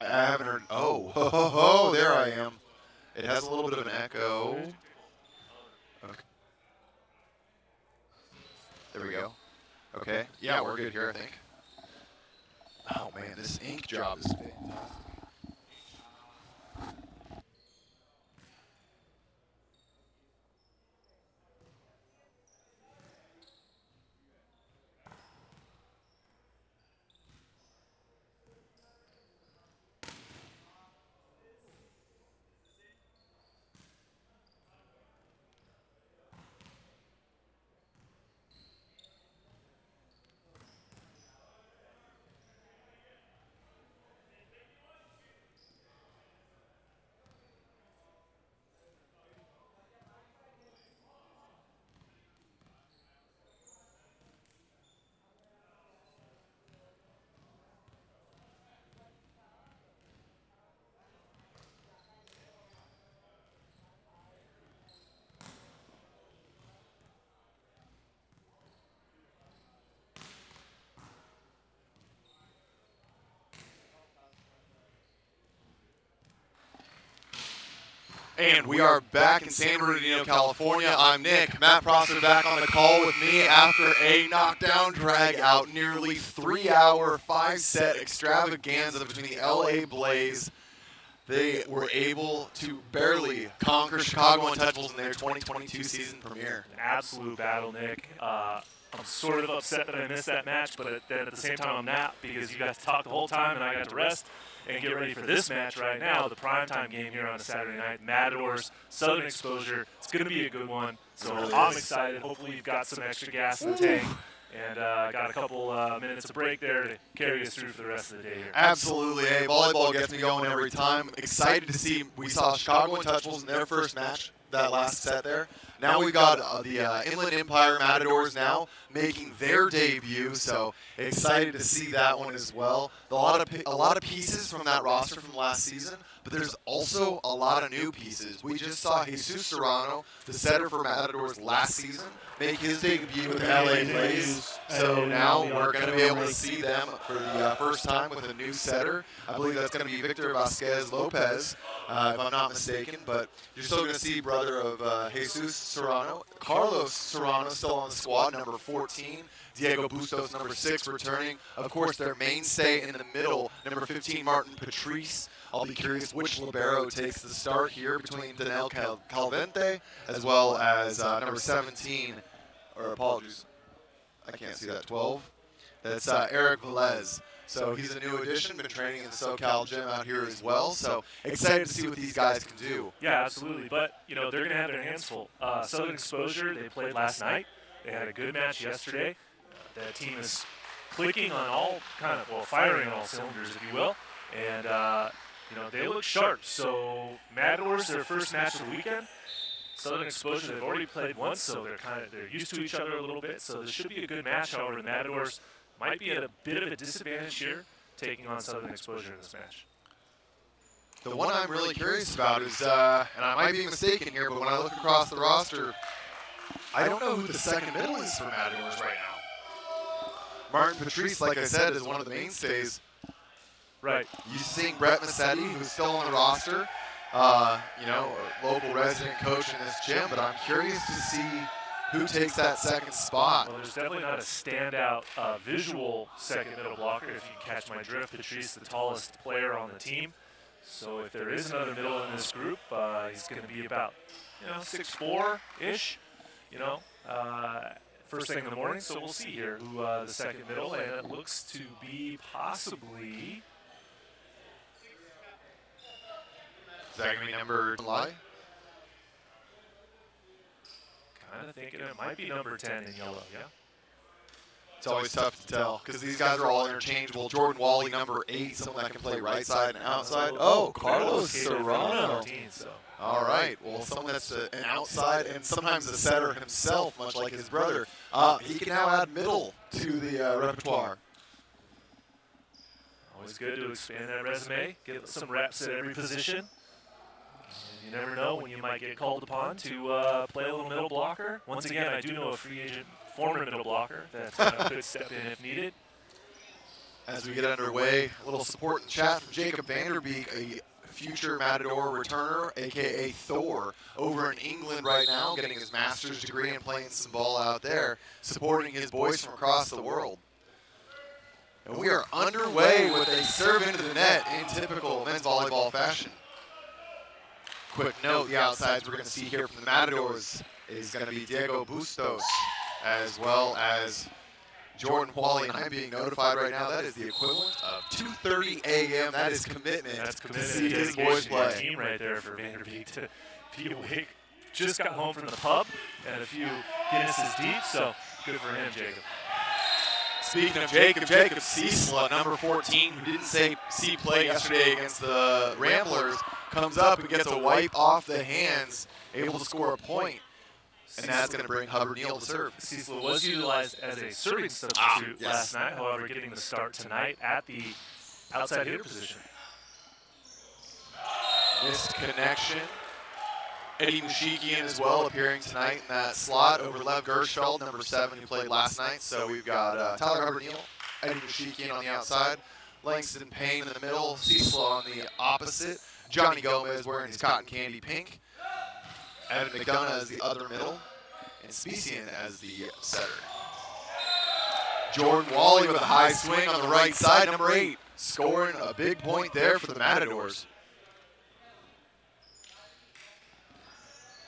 I haven't heard. Oh, there I am. It has a little bit of an echo. Okay. There we go. Okay. Yeah, we're good here, I think. Oh, man, this ink job is fantastic. And we are back in San Bernardino, California. I'm Nick. Matt Prosser back on the call with me after a knockdown drag out, nearly 3-hour, 5-set extravaganza between the LA Blaze. They were able to barely conquer Chicago Untouchables in their 2022 season premiere. An absolute battle, Nick. I'm sort of upset that I missed that match, but at the same time I'm not, because you got to talk the whole time and I got to rest and get ready for this match right now, the primetime game here on a Saturday night. Matadors, Southern Exposure. It's going to be a good one, so I'm excited. Hopefully you've got some extra gas in the tank. And got a couple minutes of break there to carry us through for the rest of the day here. Absolutely. Hey, volleyball gets me going every time. Excited to see. We saw Chicago Untouchables in their first match, that last set there. Now we've got the Inland Empire Matadors now making their debut, so excited to see that one as well. A lot of pieces from that roster from last season, but there's also a lot of new pieces. We just saw Jesus Serrano, the setter for Matadors last season, make his debut with the LA Blaze. So now we're going to be able to see them for the first time with a new setter. I believe that's going to be Victor Vasquez Lopez, if I'm not mistaken. But you're still going to see brother of Jesus Serrano, Carlos Serrano, still on the squad, number 14. Diego Bustos, number 6, returning. Of course, their mainstay in the middle, number 15, Martin Patrice. I'll be curious which libero takes the start here between Danel Calvente as well as number 17, or apologies, I can't see that, 12. That's Eric Velez. So he's a new addition, been training in the SoCal gym out here as well. So excited to see what these guys can do. Yeah, absolutely. But, they're going to have their hands full. Southern Exposure, they played last night. They had a good match yesterday. The team is clicking on all firing on all cylinders, if you will. And, they look sharp. So Matadors, their first match of the weekend. Southern Exposure, they've already played once, so they're used to each other a little bit. So this should be a good match. However, the Matadors might be at a bit of a disadvantage here, taking on Southern Exposure in this match. The one I'm really curious about is, and I might be mistaken here, but when I look across the roster, I don't know who the second middle is for Matadors right now. Martin Patrice, like I said, is one of the mainstays. Right. You seeing Brett Massetti, who's still on the roster, a local resident coach in this gym, but I'm curious to see who takes that second spot. Well, there's definitely not a standout visual second middle blocker, if you can catch my drift. Patrice, the tallest player on the team. So if there is another middle in this group, he's going to be about 6'4"-ish, first thing in the morning. So we'll see here who the second middle, and it looks to be possibly... Is that going to be number July? Kind of thinking it might be number 10 in yellow, yeah? It's always tough to tell because these guys are all interchangeable. Jordan Wally, number 8, someone that can play right side and outside. Oh, Carlos Serrano. All right, well, someone that's an outside and sometimes a setter himself, much like his brother. He can now add middle to the repertoire. Always good to expand that resume, get some reps at every position. You never know when you might get called upon to play a little middle blocker. Once again, I do know a free agent, former middle blocker that could step in if needed. As we get underway, a little support in the chat from Jacob Vanderbeek, a future Matador returner, a.k.a. Thor, over in England right now, getting his master's degree and playing some ball out there, supporting his boys from across the world. And we are underway with a serve into the net in typical men's volleyball fashion. Quick note, the outsides we're going to see here from the Matadors is going to be Diego Bustos, as well as Jordan Wally. And I'm being notified right now that is the equivalent of 2:30 a.m. That is commitment. That's commitment. To see his boys play. Team right there for Vanderbeek to be awake. Just got home from the pub and a few Guinnesses deep, so good for him, Jacob. Speaking of Jacob Cecil, number 14, who didn't see play yesterday against the Ramblers, comes up and gets a wipe off the hands, able to score a point. And that's going to bring Hubbard Neal to serve. Cecil was utilized as a serving substitute last night, however, getting the start tonight at the outside hitter position. Missed connection. Eddie Mushikian as well appearing tonight in that slot over Lev Gershfeld, number 7, who played last night. So we've got Tyler Hubbard Neal, Eddie Mushikian on the outside, Langston Payne in the middle, Cecil on the opposite, Johnny Gomez wearing his cotton candy pink, Evan McDonough as the other middle, and Specian as the setter. Jordan Wally with a high swing on the right side, number 8, scoring a big point there for the Matadors.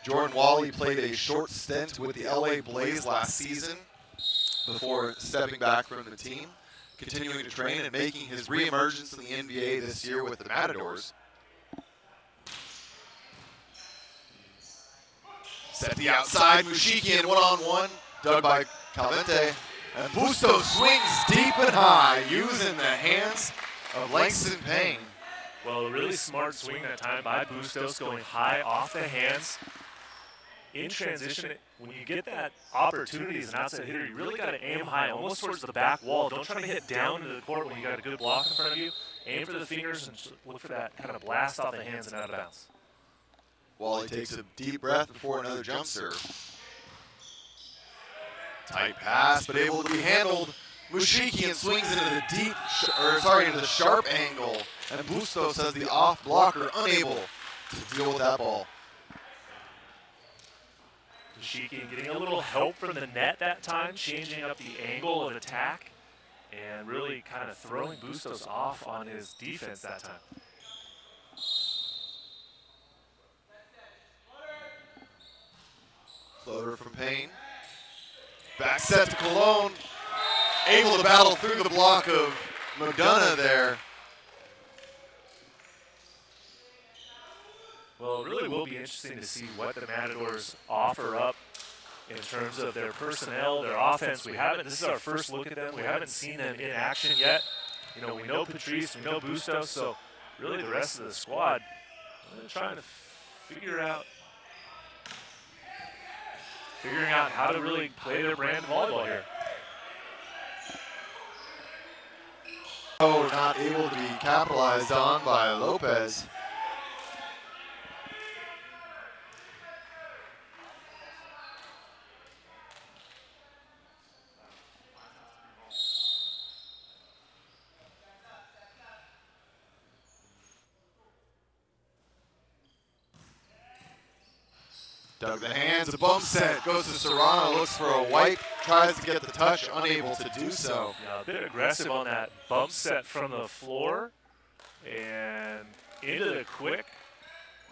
Jordan Wally played a short stint with the LA Blaze last season before stepping back from the team, continuing to train and making his reemergence in the NVA this year with the Matadors. Set the outside, Mushikian one-on-one, dug by Calvente, and Bustos swings deep and high, using the hands of Langston Payne. Well, a really smart swing that time by Bustos, going high off the hands. In transition, when you get that opportunity as an outside hitter, you really got to aim high, almost towards the back wall. Don't try to hit down to the court when you got a good block in front of you. Aim for the fingers and look for that kind of blast off the hands and out of bounds. Wally takes a deep breath before another jump serve. Tight pass, but able to be handled. Mushikian swings into the into the sharp angle, and Bustos has the off blocker, unable to deal with that ball. Mushikian getting a little help from the net that time, changing up the angle of attack, and really kind of throwing Bustos off on his defense that time. Floater from Payne. Back set to Colon. Able to battle through the block of McDonough there. Well, it really will be interesting to see what the Matadors offer up in terms of their personnel, their offense. This is our first look at them. We haven't seen them in action yet. You know, we know Patrice, we know Bustos, so really the rest of the squad, they're trying to figuring out how to really play their brand of volleyball here. Oh, not able to be capitalized on by Lopez. Dug the hands, a bump set, goes to Serrano, looks for a wipe, tries to get the touch, unable to do so. Yeah, a bit aggressive on that bump set from the floor and into the quick.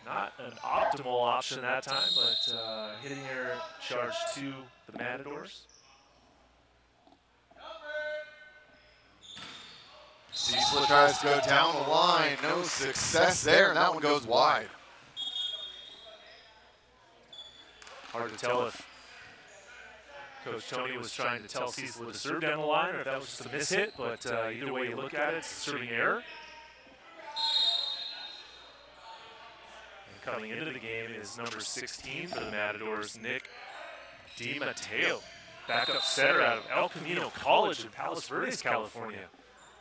Not an optimal option that time, but hitting your charge to the Matadors. Cecil tries to go down the line, no success there, and that one goes wide. Hard to tell if Coach Tony was trying to tell Cecil to serve down the line or if that was just a mishit, but either way you look at it, it's a serving error. And coming into the game is number 16 for the Matadors, Nick DiMatteo, backup setter out of El Camino College in Palos Verdes, California.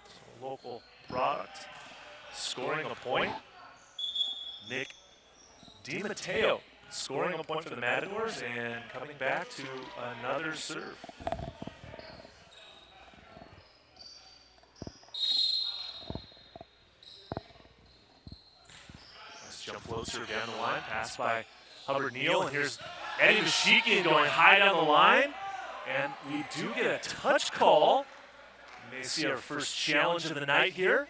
So a local product. Scoring a point, Nick DiMatteo. Scoring a point for the Matadors and coming back to another serve. serve down the line, pass by Hubbard Neal, and here's Eddie Mashikian going high down the line, and we do get a touch call. You may see our first challenge of the night here.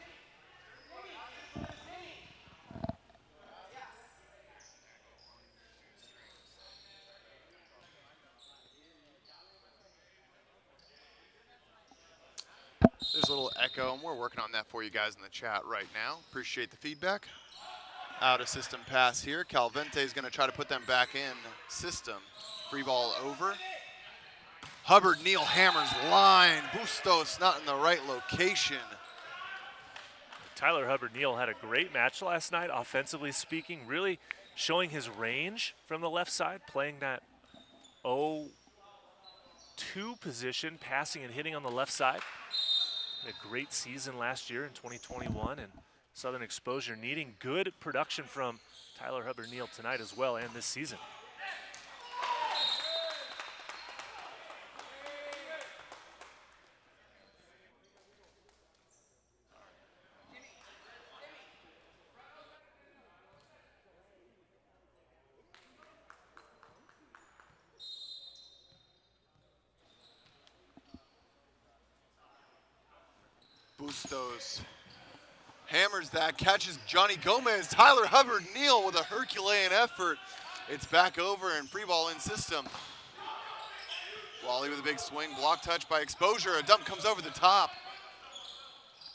There's a little echo, and we're working on that for you guys in the chat right now. Appreciate the feedback. Out of system pass here. Calvente is going to try to put them back in system. Free ball over. Hubbard Neal hammers line. Bustos not in the right location. Tyler Hubbard Neal had a great match last night, offensively speaking, really showing his range from the left side, playing that 0-2 position, passing and hitting on the left side. Had a great season last year in 2021, and Southern Exposure needing good production from Tyler Hubbard Neal tonight as well and this season. Bustos hammers that, catches Johnny Gomez. Tyler Hubbard Neal with a Herculean effort. It's back over and free ball in system. Wally with a big swing, block touch by Exposure. A dump comes over the top.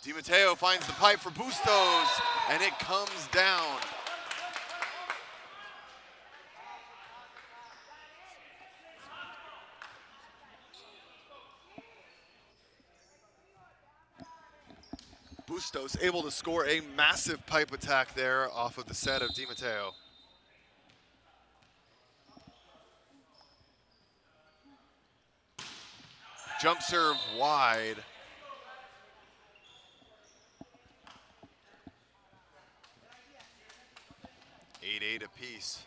DiMatteo finds the pipe for Bustos, and it comes down. Bustos able to score a massive pipe attack there off of the set of DiMatteo. Jump serve wide. Eight apiece.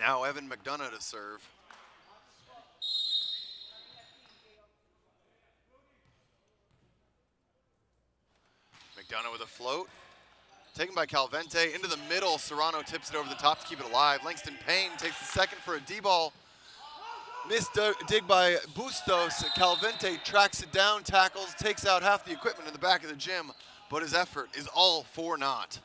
Now Evan McDonough to serve. McDonough with a float. Taken by Calvente into the middle. Serrano tips it over the top to keep it alive. Langston Payne takes the second for a D-ball. Missed dig by Bustos. Calvente tracks it down, tackles, takes out half the equipment in the back of the gym, but his effort is all for naught.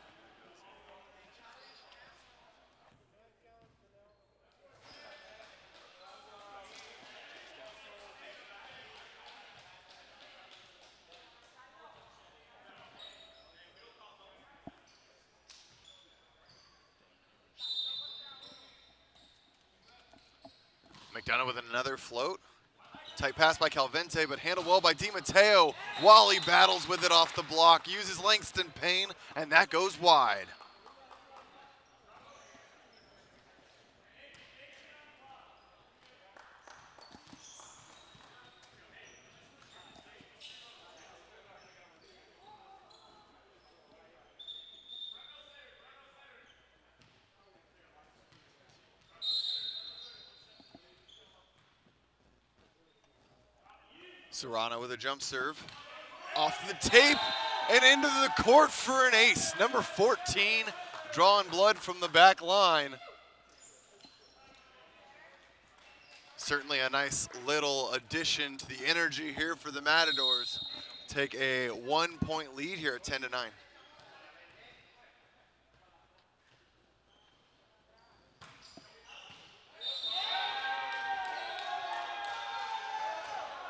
McDonough with another float. Tight pass by Calvente, but handled well by DiMatteo. Wally battles with it off the block, uses Langston Payne, and that goes wide. Serrano with a jump serve. Off the tape and into the court for an ace. Number 14, drawing blood from the back line. Certainly a nice little addition to the energy here for the Matadors. Take a 1-point lead here at 10-9.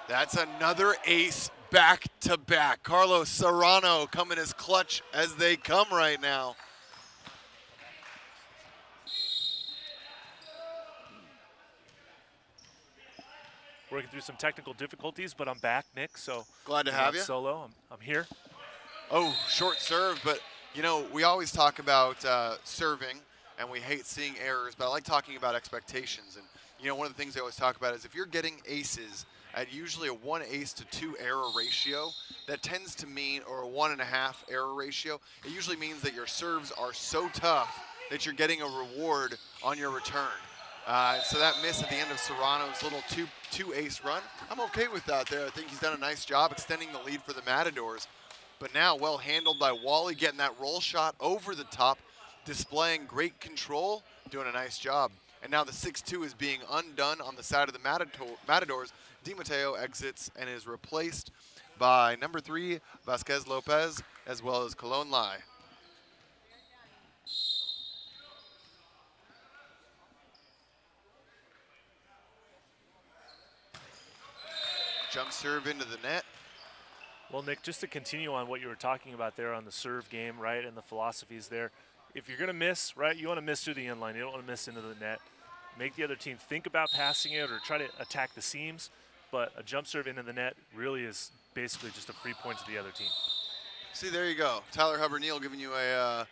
That's another ace back-to-back. Carlos Serrano coming as clutch as they come right now. Working through some technical difficulties, but I'm back, Nick, so glad to have you. Solo, I'm here. Oh, short serve, but you know, we always talk about serving, and we hate seeing errors, but I like talking about expectations. And you know, one of the things I always talk about is if you're getting aces at usually a 1 ace to 2 error ratio, that tends to mean, or a 1.5 error ratio, it usually means that your serves are so tough that you're getting a reward on your return. So that miss at the end of Serrano's little two ace run, I'm okay with that there. I think he's done a nice job extending the lead for the Matadors. But now well handled by Wally, getting that roll shot over the top, displaying great control, doing a nice job. And now the 6-2 is being undone on the side of the Matadors. Di Matteo exits and is replaced by number 3, Vasquez Lopez, as well as Cologne Lai. Jump serve into the net. Well, Nick, just to continue on what you were talking about there on the serve game, right, and the philosophies there, if you're going to miss, right, you want to miss through the end line. You don't want to miss into the net. Make the other team think about passing it or try to attack the seams, but a jump serve into the net really is basically just a free point to the other team. See, there you go. Tyler Hubbard-Neal giving you a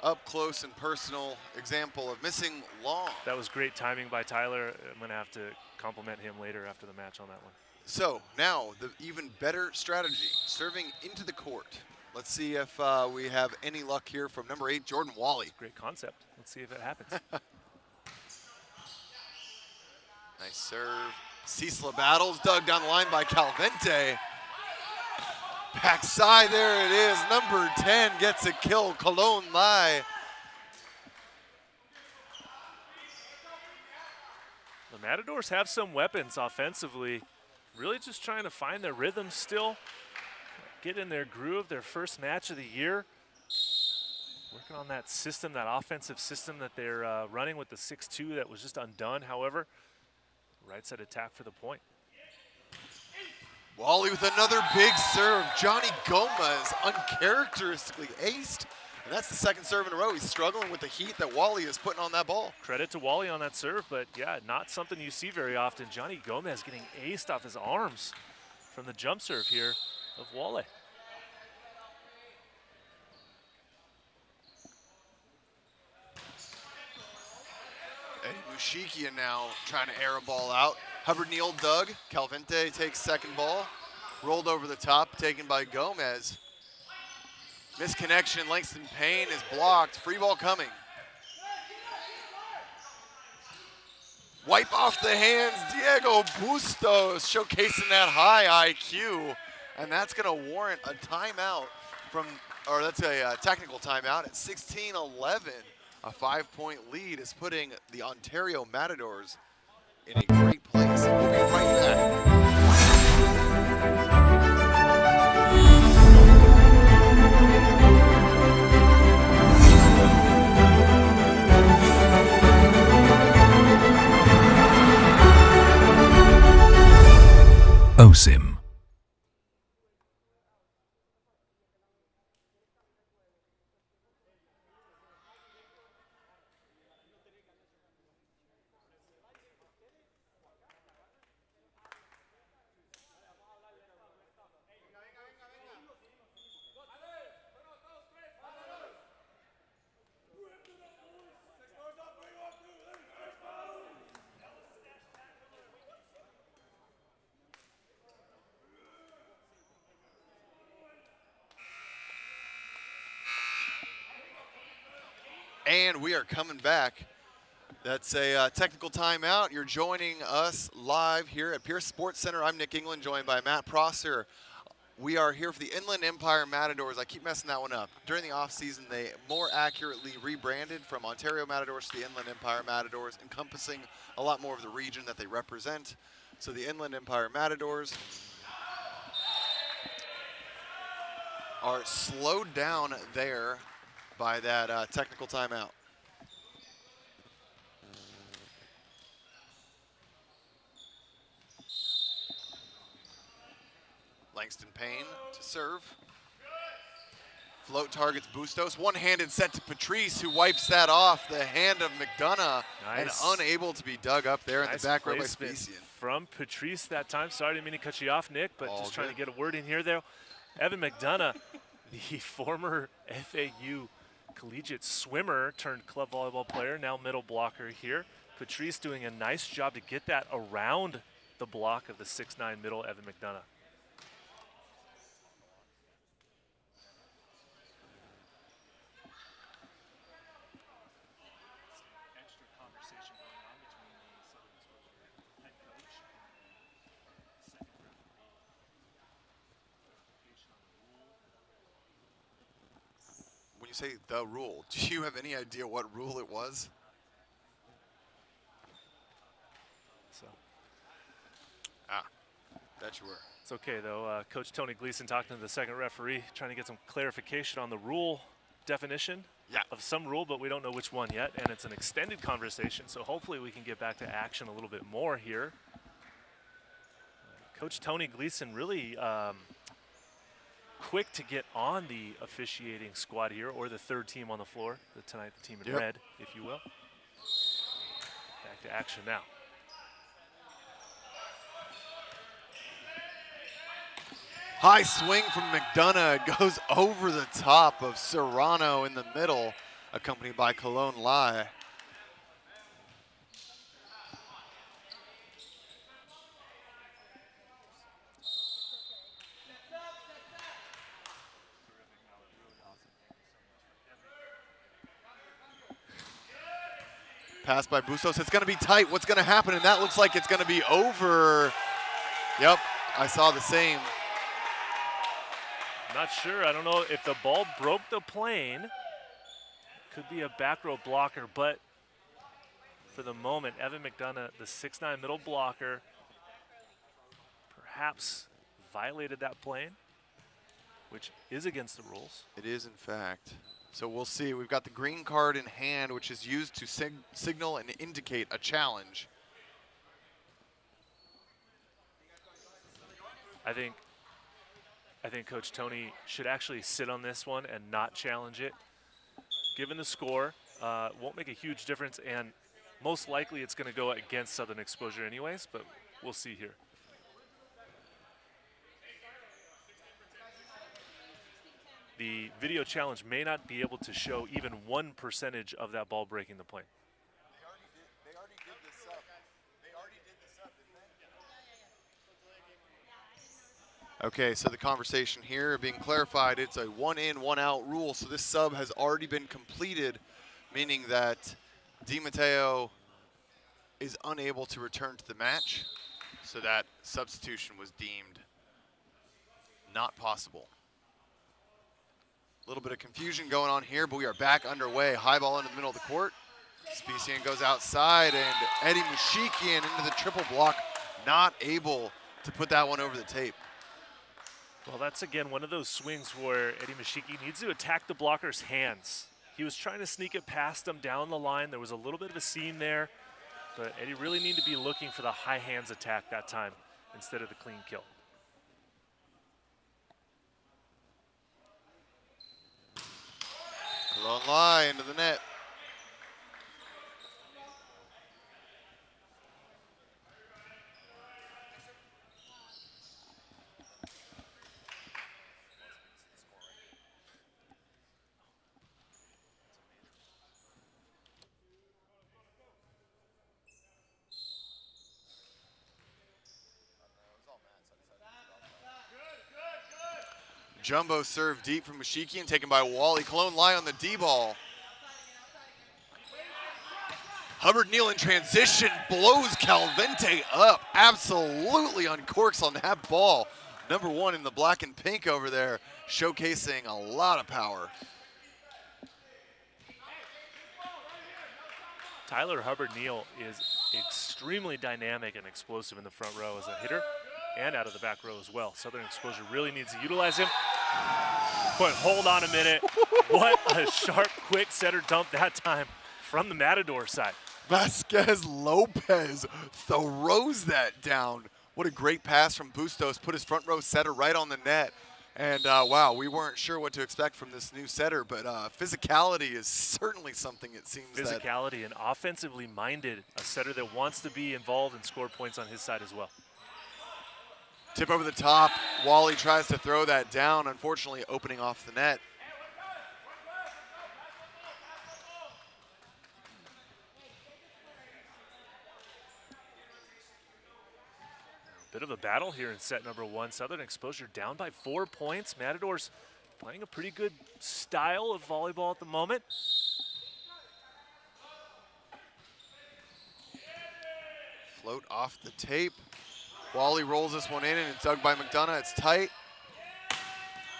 up close and personal example of missing long. That was great timing by Tyler. I'm going to have to compliment him later after the match on that one. So now the even better strategy, serving into the court. Let's see if we have any luck here from number 8, Jordan Wally. Great concept. Let's see if it happens. Nice serve. Cecila battles, dug down the line by Calvente. Backside, there it is. Number 10 gets a kill, Cologne Lai. The Matadors have some weapons offensively. Really just trying to find their rhythm still. Get in their groove, their first match of the year. Working on that system, that offensive system that they're running with the 6-2 that was just undone, however. Right side attack for the point. Wally with another big serve. Johnny Gomez uncharacteristically aced. And that's the second serve in a row. He's struggling with the heat that Wally is putting on that ball. Credit to Wally on that serve, but yeah, not something you see very often. Johnny Gomez getting aced off his arms from the jump serve here of Wally. And Mushikian now trying to air a ball out. Hubbard-Neal dug. Calvente takes second ball. Rolled over the top, taken by Gomez. Misconnection, Langston Payne is blocked. Free ball coming. Wipe off the hands, Diego Bustos showcasing that high IQ. And that's gonna warrant a timeout from, or that's a technical timeout at 16-11. A 5-point lead is putting the Ontario Matadors in a great place. We'll be right back. OSIM. And we are coming back. That's a technical timeout. You're joining us live here at Pierce Sports Center. I'm Nick England, joined by Matt Prosser. We are here for the Inland Empire Matadors. I keep messing that one up. During the offseason, they more accurately rebranded from Ontario Matadors to the Inland Empire Matadors, encompassing a lot more of the region that they represent. So the Inland Empire Matadors are slowed down there by that technical timeout. Langston Payne to serve. Float targets Bustos. One-handed set to Patrice, who wipes that off the hand of McDonough. Nice. And unable to be dug up there in the back row by Specian. From Patrice that time. Sorry, didn't mean to cut you off, Nick, but just trying to get a word in here, though. Evan McDonough, the former FAU collegiate swimmer turned club volleyball player, now middle blocker here. Patrice doing a nice job to get that around the block of the 6'9" middle Evan McDonough. you say the rule, do you have any idea what rule it was? So. Bet you were. It's okay, though. Coach Tony Gleason talking to the second referee, trying to get some clarification on the rule definition of some rule, but we don't know which one yet, and it's an extended conversation, so hopefully we can get back to action a little bit more here. Coach Tony Gleason really quick to get on the officiating squad here, or the third team on the floor, tonight the team in red, if you will. Back to action now. High swing from McDonough, goes over the top of Serrano in the middle, accompanied by Cologne Lai. Pass by Bustos, it's gonna be tight, what's gonna happen? And that looks like it's gonna be over. Yep, I saw the same. Not sure. I don't know if the ball broke the plane. Could be a back row blocker, but for the moment, Evan McDonough, the 6'9" middle blocker, perhaps violated that plane, which is against the rules. It is, in fact. So we'll see. We've got the green card in hand, which is used to signal and indicate a challenge. I think Coach Tony should actually sit on this one and not challenge it. Given the score, won't make a huge difference, and most likely it's going to go against Southern Exposure anyways, but we'll see here. The video challenge may not be able to show even 1% of that ball breaking the plane. They already did this up. Okay, so the conversation here being clarified, it's a 1 in, 1 out rule. So this sub has already been completed, meaning that Di Matteo is unable to return to the match. So that substitution was deemed not possible. A little bit of confusion going on here, but we are back underway. High ball into the middle of the court. Specian goes outside, and Eddie Mushikian into the triple block, not able to put that one over the tape. Well, that's, again, one of those swings where Eddie Mashiki needs to attack the blocker's hands. He was trying to sneak it past him down the line. There was a little bit of a seam there, but Eddie really needed to be looking for the high hands attack that time instead of the clean kill. Cologne Lai into the net. Jumbo serve deep from Mushikian, taken by Wally. Cologne Lai on the D-ball. Hubbard Neal in transition, blows Calvente up. Absolutely uncorks on that ball. Number 1 in the black and pink over there, showcasing a lot of power. Tyler Hubbard Neal is extremely dynamic and explosive in the front row as a hitter and out of the back row as well. Southern Exposure really needs to utilize him. But hold on a minute. What a sharp, quick setter dump that time from the Matador side. Vasquez Lopez throws that down. What a great pass from Bustos. Put his front row setter right on the net. And wow, we weren't sure what to expect from this new setter, but physicality is certainly something it seems. Physicality and offensively minded, a setter that wants to be involved and score points on his side as well. Tip over the top. Wally tries to throw that down, unfortunately opening off the net. Bit of a battle here in set number 1. Southern Exposure down by 4 points. Matadors playing a pretty good style of volleyball at the moment. Float off the tape. Wally rolls this one in, and it's dug by McDonough. It's tight.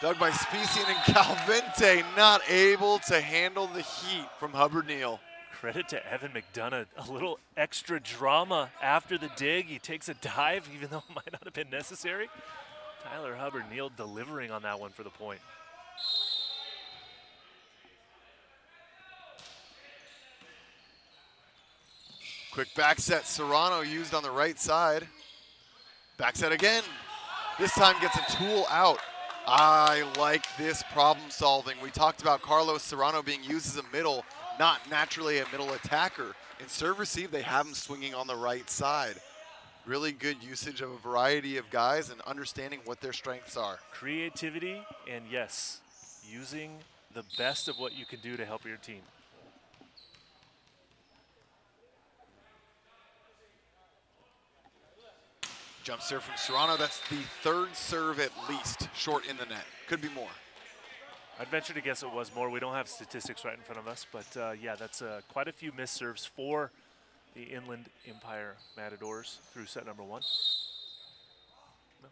Dug by Specian and Calvente, not able to handle the heat from Hubbard Neal. Credit to Evan McDonough, a little extra drama after the dig. He takes a dive, even though it might not have been necessary. Tyler Hubbard Neal delivering on that one for the point. Quick back set, Serrano used on the right side. Back set again. This time gets a tool out. I like this problem solving. We talked about Carlos Serrano being used as a middle, not naturally a middle attacker. In serve receive, they have him swinging on the right side. Really good usage of a variety of guys and understanding what their strengths are. Creativity and, yes, using the best of what you can do to help your team. Jump serve from Serrano. That's the third serve at least short in the net. Could be more. I'd venture to guess it was more. We don't have statistics right in front of us, but yeah, that's quite a few missed serves for the Inland Empire Matadors through set number 1. No.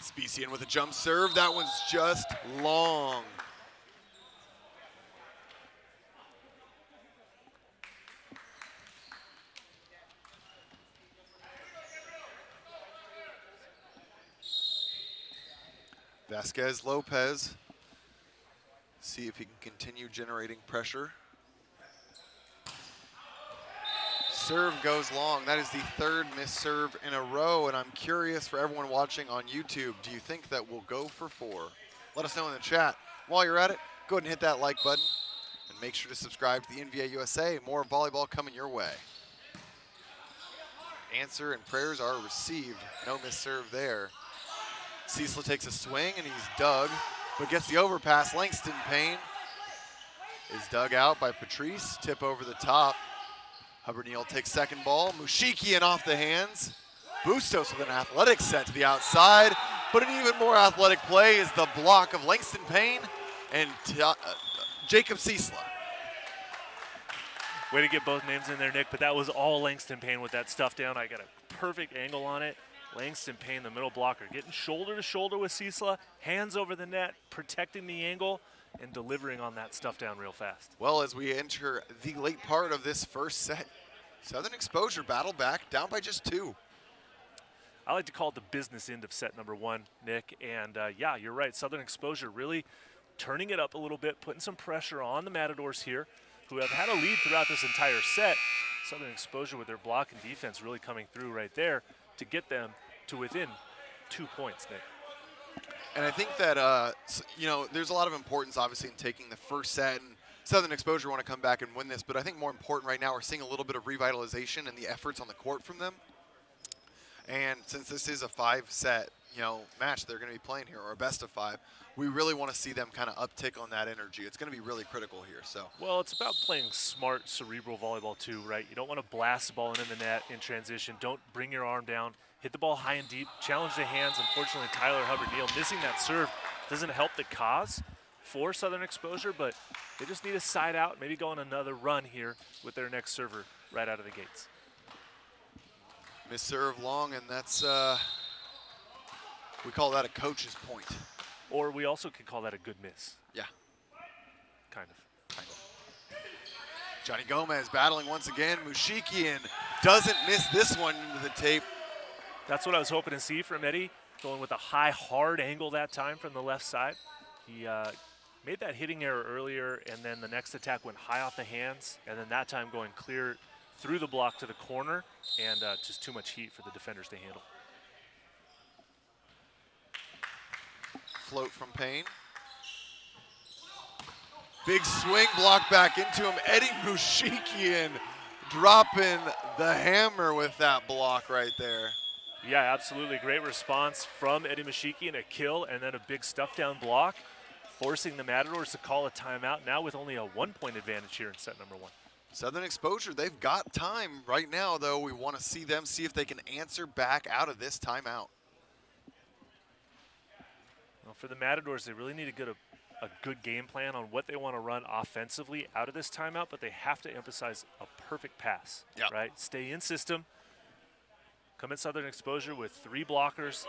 Specian with a jump serve. That one's just long. Vasquez Lopez, see if he can continue generating pressure. Serve goes long. That is the third missed serve in a row, and I'm curious for everyone watching on YouTube, do you think that we'll go for 4? Let us know in the chat. While you're at it, go ahead and hit that like button, and make sure to subscribe to the NVA USA. More volleyball coming your way. Answer and prayers are received. No missed serve there. Cecil takes a swing and he's dug, but gets the overpass. Langston Payne is dug out by Patrice. Tip over the top. Hubbard Neal takes second ball. Mushikian off the hands. Bustos with an athletic set to the outside, but an even more athletic play is the block of Langston Payne and Jacob Cecil. Way to get both names in there, Nick, but that was all Langston Payne with that stuff down. I got a perfect angle on it. Langston Payne, the middle blocker, getting shoulder to shoulder with Cecil, hands over the net, protecting the angle, and delivering on that stuff down real fast. Well, as we enter the late part of this first set, Southern Exposure battle back, down by just 2. I like to call it the business end of set number 1, Nick, and yeah, you're right. Southern Exposure really turning it up a little bit, putting some pressure on the Matadors here, who have had a lead throughout this entire set. Southern Exposure with their block and defense really coming through right there to get them to within 2 points, Nick. And I think that, you know, there's a lot of importance, obviously, in taking the first set. And Southern Exposure want to come back and win this. But I think more important right now, we're seeing a little bit of revitalization in the efforts on the court from them. And since this is a 5-set, you know, match they're going to be playing here, or a best of 5, we really want to see them kind of uptick on that energy. It's going to be really critical here. So. Well, it's about playing smart, cerebral volleyball too, right? You don't want to blast the ball into the net in transition. Don't bring your arm down. Hit the ball high and deep. Challenge the hands. Unfortunately, Tyler Hubbard Neal missing that serve doesn't help the cause for Southern Exposure, but they just need to side out, maybe go on another run here with their next server right out of the gates. Miss serve long, and that's, we call that a coach's point. Or we also could call that a good miss. Yeah. Kind of. Johnny Gomez battling once again. Mushikian doesn't miss this one into the tape. That's what I was hoping to see from Eddie, going with a high, hard angle that time from the left side. He made that hitting error earlier, and then the next attack went high off the hands, and then that time going clear through the block to the corner, and just too much heat for the defenders to handle. Float from Payne. Big swing block back into him. Eddie Mushikian dropping the hammer with that block right there. Yeah, absolutely. Great response from Eddie Mushikian, a kill, and then a big stuff down block, forcing the Matadors to call a timeout, now with only a 1-point advantage here in set number 1. Southern Exposure, they've got time right now, though. We want to see them, see if they can answer back out of this timeout. Well, for the Matadors, they really need to get a good game plan on what they want to run offensively out of this timeout, but they have to emphasize a perfect pass, right? Stay in system, come at Southern Exposure with 3 attackers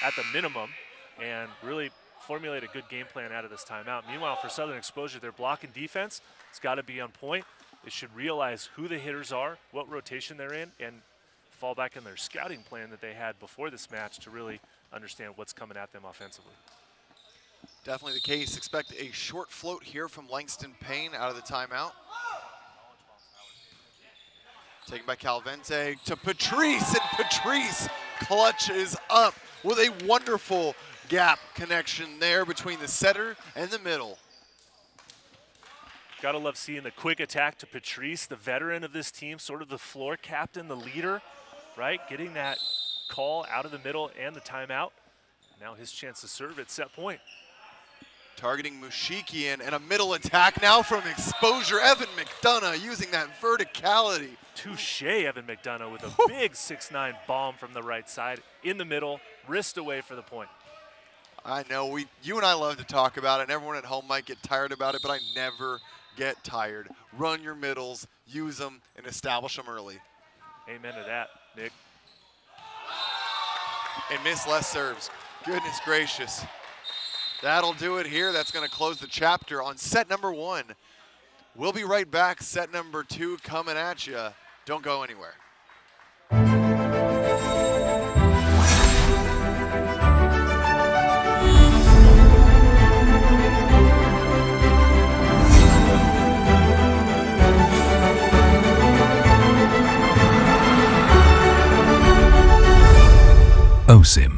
at the minimum, and really formulate a good game plan out of this timeout. Meanwhile, for Southern Exposure, their block and defense, it's got to be on point. They should realize who the hitters are, what rotation they're in, and fall back in their scouting plan that they had before this match to really understand what's coming at them offensively. Definitely the case. Expect a short float here from Langston Payne out of the timeout. Taken by Calvente to Patrice, and Patrice clutches up with a wonderful gap connection there between the setter and the middle. Gotta love seeing the quick attack to Patrice, the veteran of this team, sort of the floor captain, the leader, right? Getting that call out of the middle and the timeout. Now his chance to serve at set point. Targeting Mushikian, and a middle attack now from Exposure. Evan McDonough using that verticality. Touche, Evan McDonough with a big 6'9" bomb from the right side in the middle, wrist away for the point. I know, you and I love to talk about it, and everyone at home might get tired about it, but I never get tired. Run your middles, use them, and establish them early. Amen to that, Nick. And miss less serves. Goodness gracious. That'll do it here. That's going to close the chapter on set number 1. We'll be right back. Set number 2 coming at you. Don't go anywhere. OSIM.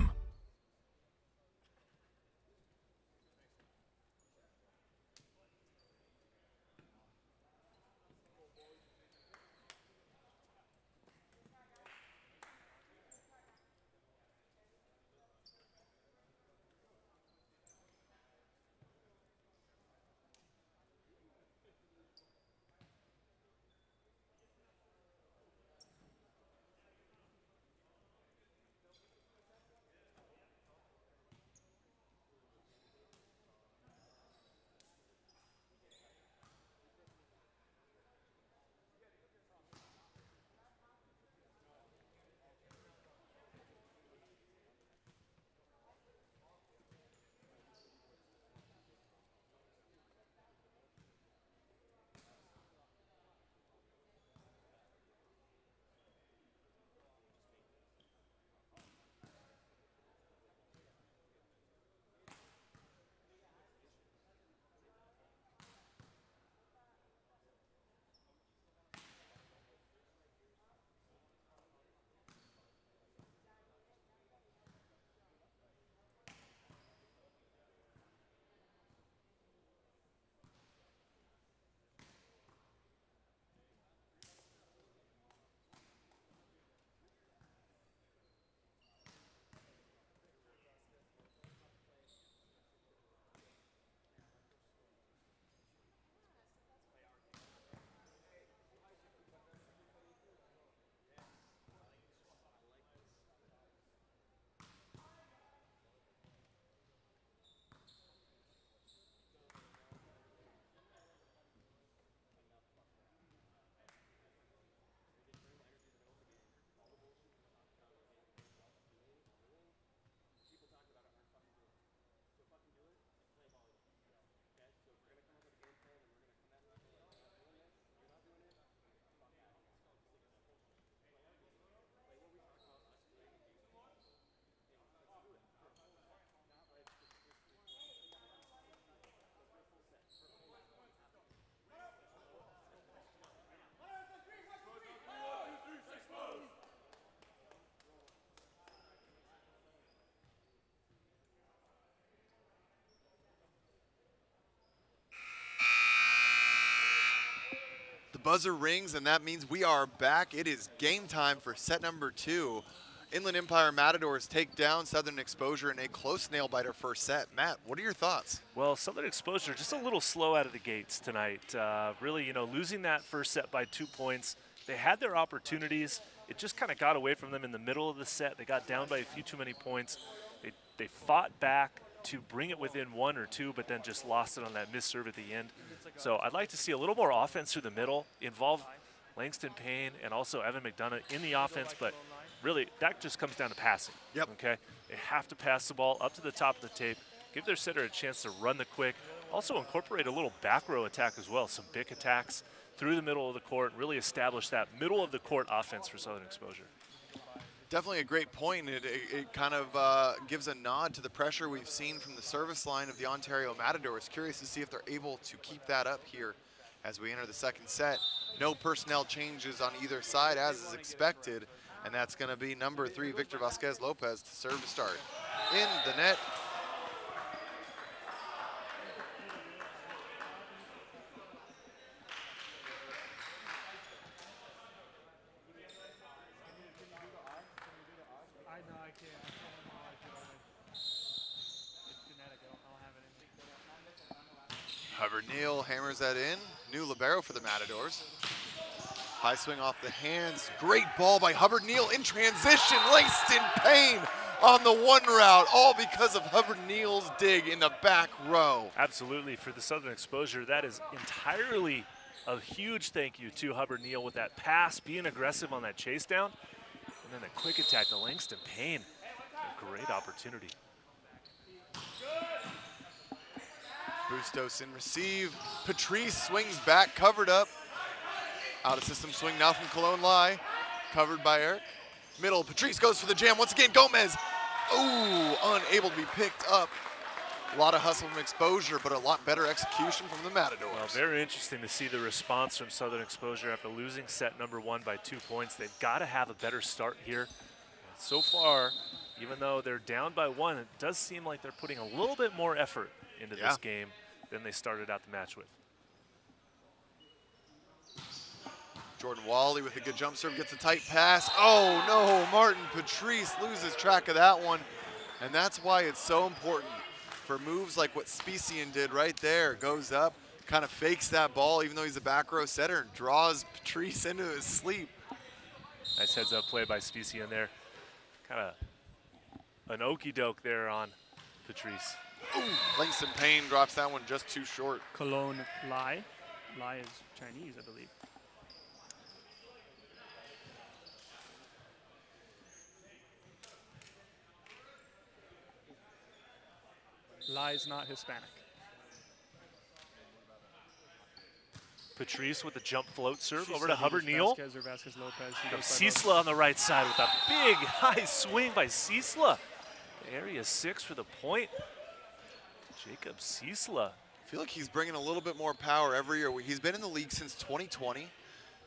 Buzzer rings, and that means we are back. It is game time for set number 2. Inland Empire Matadors take down Southern Exposure in a close nail-biter first set. Matt, what are your thoughts? Well, Southern Exposure just a little slow out of the gates tonight. Really, losing that first set by 2 points. They had their opportunities. It just kind of got away from them in the middle of the set. They got down by a few too many points. They fought back to bring it within 1 or 2, but then just lost it on that missed serve at the end. So I'd like to see a little more offense through the middle, involve Langston Payne and also Evan McDonough in the offense, but really that just comes down to passing. Yep. Okay, they have to pass the ball up to the top of the tape, give their setter a chance to run the quick, also incorporate a little back row attack as well, some big attacks through the middle of the court, really establish that middle of the court offense for Southern Exposure. Definitely a great point. It kind of gives a nod to the pressure we've seen from the service line of the Ontario Matadors. Curious to see if they're able to keep that up here as we enter the second set. No personnel changes on either side as is expected, and that's going to be number 3, Victor Vasquez Lopez, to serve to start. In the net. Hubbard Neal hammers that in. New libero for the Matadors. High swing off the hands. Great ball by Hubbard Neal in transition. Langston Payne on the one route, all because of Hubbard Neal's dig in the back row. Absolutely, for the Southern Exposure, that is entirely a huge thank you to Hubbard Neal with that pass, being aggressive on that chase down, and then the quick attack to Langston Payne. A great opportunity. Bustos in receive. Patrice swings back, covered up. Out of system swing now from Cologne Lai. Covered by Eric. Middle, Patrice goes for the jam. Once again, Gomez. Ooh, unable to be picked up. A lot of hustle from Exposure, but a lot better execution from the Matadors. Well, very interesting to see the response from Southern Exposure after losing set number 1 by 2 points. They've got to have a better start here. So far, even though they're down by 1, it does seem like they're putting a little bit more effort into this game than they started out the match with. Jordan Wally with a good jump serve, gets a tight pass. Oh no, Martin Patrice loses track of that one. And that's why it's so important for moves like what Specian did right there. Goes up, kind of fakes that ball even though he's a back row setter, and draws Patrice into his sleep. Nice heads up play by Specian there. Kind of an okie doke there on Patrice. Ooh, Langston Payne drops that one just too short. Cologne Lai. Lai is Chinese, I believe. Lai is not Hispanic. Patrice with the jump float serve over to Hubbard Neal. Vasquez or Vasquez Lopez. Cisla on the right side with a big high swing by Cisla. Area 6 for the point. Jacob Cisla. I feel like he's bringing a little bit more power every year. He's been in the league since 2020,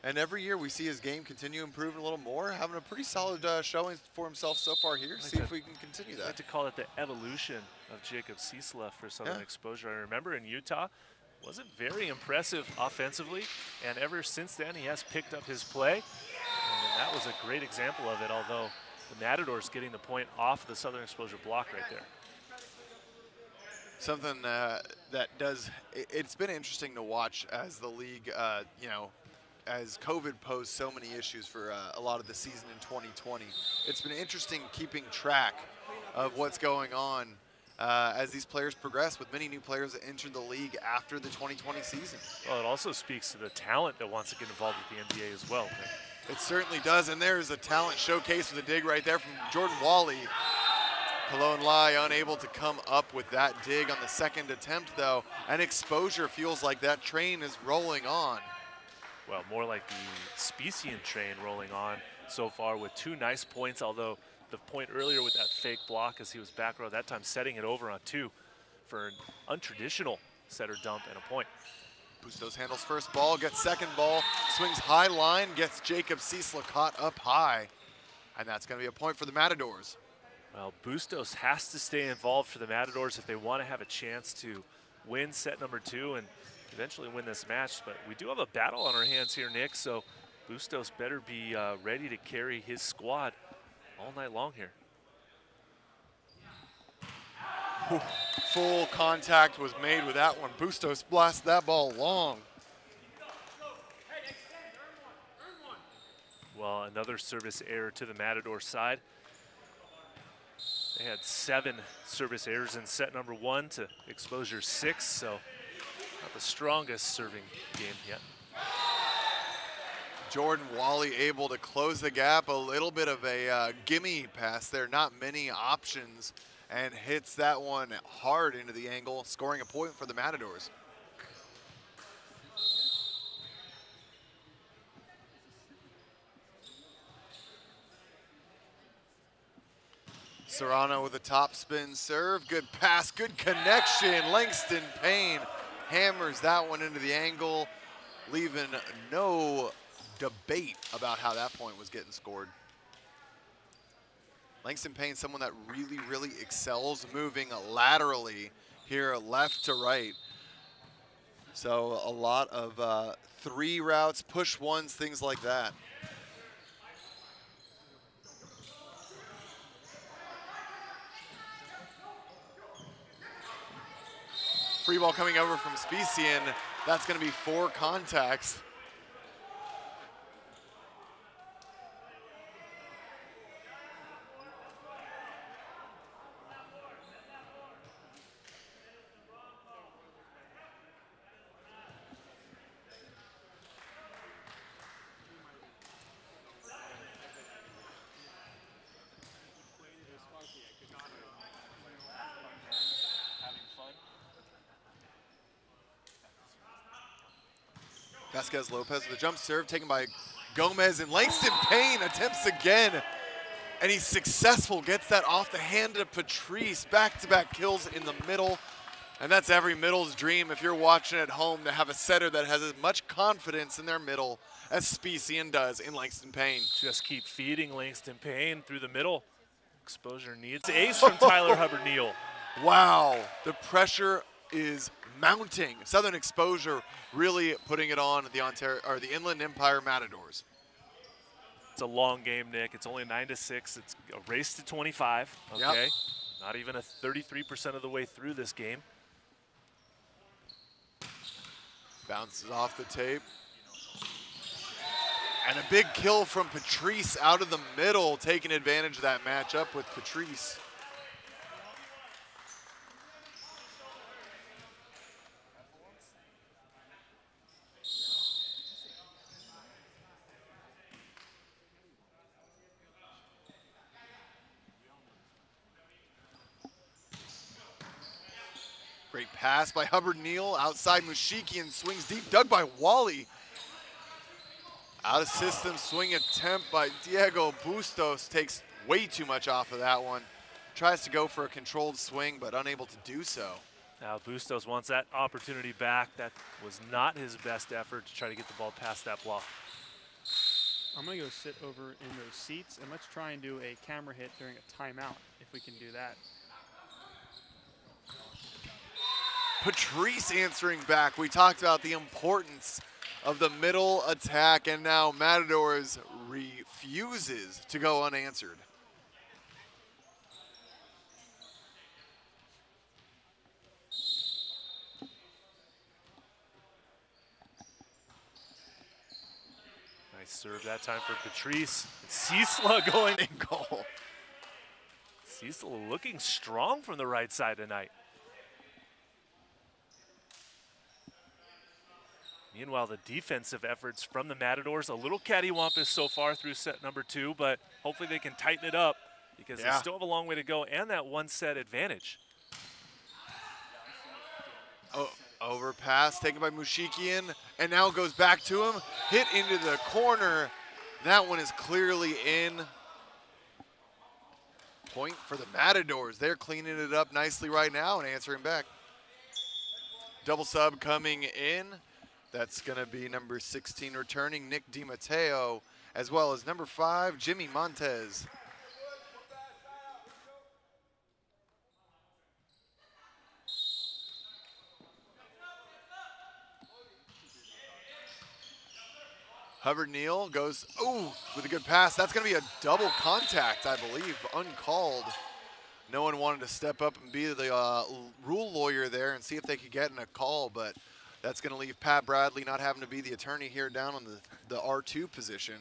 and every year we see his game continue improving a little more, having a pretty solid showing for himself so far here. See if we can continue that. I like to call it the evolution of Jacob Cisla for Southern Exposure. I remember in Utah, wasn't very impressive offensively, and ever since then he has picked up his play, and that was a great example of it, although the Matadors getting the point off the Southern Exposure block right there. Something that does, it's been interesting to watch as the league, you know, as COVID posed so many issues for a lot of the season in 2020. It's been interesting keeping track of what's going on as these players progress, with many new players that entered the league after the 2020 season. Well, it also speaks to the talent that wants to get involved with the NVA as well. It certainly does, and there's a talent showcase with a dig right there from Jordan Wally. Cologne Lai unable to come up with that dig on the second attempt, though, and Exposure feels like that train is rolling on. Well, more like the Specian train rolling on so far with 2 nice points, although the point earlier with that fake block as he was back row, that time setting it over on 2 for an untraditional setter dump and a point. Bustos handles first ball, gets second ball, swings high line, gets Jacob Cisla caught up high, and that's going to be a point for the Matadors. Well, Bustos has to stay involved for the Matadors if they want to have a chance to win set number 2 and eventually win this match. But we do have a battle on our hands here, Nick, so Bustos better be ready to carry his squad all night long here. Full contact was made with that one. Bustos blasted that ball long. Well, another service error to the Matador side. They had 7 service errors in set number 1 to Exposure 6, so not the strongest serving game yet. Jordan Wally able to close the gap. A little bit of a gimme pass there, not many options, and hits that one hard into the angle, scoring a point for the Matadors. Serrano with a top spin serve. Good pass, good connection. Langston Payne hammers that one into the angle, leaving no debate about how that point was getting scored. Langston Payne, someone that really, really excels moving laterally here, left to right. So a lot of 3 routes, push ones, things like that. Free ball coming over from Specian. That's going to be 4 contacts. Vasquez Lopez with a jump serve taken by Gomez, and Langston Payne attempts again, and he's successful, gets that off the hand of Patrice. Back-to-back kills in the middle, and that's every middle's dream if you're watching at home, to have a setter that has as much confidence in their middle as Specian does in Langston Payne. Just keep feeding Langston Payne through the middle. Exposure needs ace from Tyler Hubbard-Neal. Wow, the pressure is mounting. Southern Exposure really putting it on the Inland Empire Matadors. It's a long game, Nick. It's only 9-6. It's a race to 25. Okay, Yep. Not even a 33% of the way through this game. Bounces off the tape. And a big kill from Patrice out of the middle, taking advantage of that matchup with Patrice. Great pass by Hubbard-Neal, outside Mushikian, swings deep, dug by Wally. Out of system swing attempt by Diego Bustos, takes way too much off of that one. Tries to go for a controlled swing, but unable to do so. Now Bustos wants that opportunity back. That was not his best effort to try to get the ball past that block. I'm going to go sit over in those seats, and let's try and do a camera hit during a timeout, if we can do that. Patrice answering back. We talked about the importance of the middle attack, and now Matadors refuses to go unanswered. Nice serve that time for Patrice. Cecil going in goal. Cecil looking strong from the right side tonight. Meanwhile, the defensive efforts from the Matadors, a little cattywampus so far through set number 2, but hopefully they can tighten it up because they still have a long way to go and that 1-set advantage. Oh, overpass taken by Mushikian, and now goes back to him, hit into the corner. That one is clearly in. Point for the Matadors. They're cleaning it up nicely right now and answering back. Double sub coming in. That's going to be number 16 returning, Nick DiMatteo, as well as number 5, Jimmy Montez. Hubbard-Neal goes, with a good pass. That's going to be a double contact, I believe, uncalled. No one wanted to step up and be the rule lawyer there and see if they could get in a call, but that's going to leave Pat Bradley not having to be the attorney here down on the R2 position.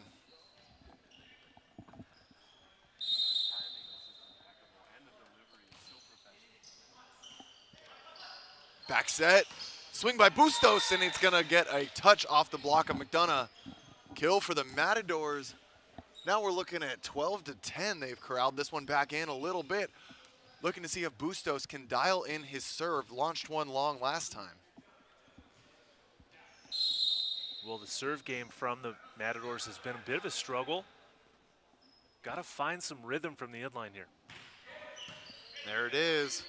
Back set, swing by Bustos, and it's going to get a touch off the block of McDonough. Kill for the Matadors. Now we're looking at 12-10. They've corralled this one back in a little bit. Looking to see if Bustos can dial in his serve. Launched one long last time. Well, the serve game from the Matadors has been a bit of a struggle. Got to find some rhythm from the inline here. There it is.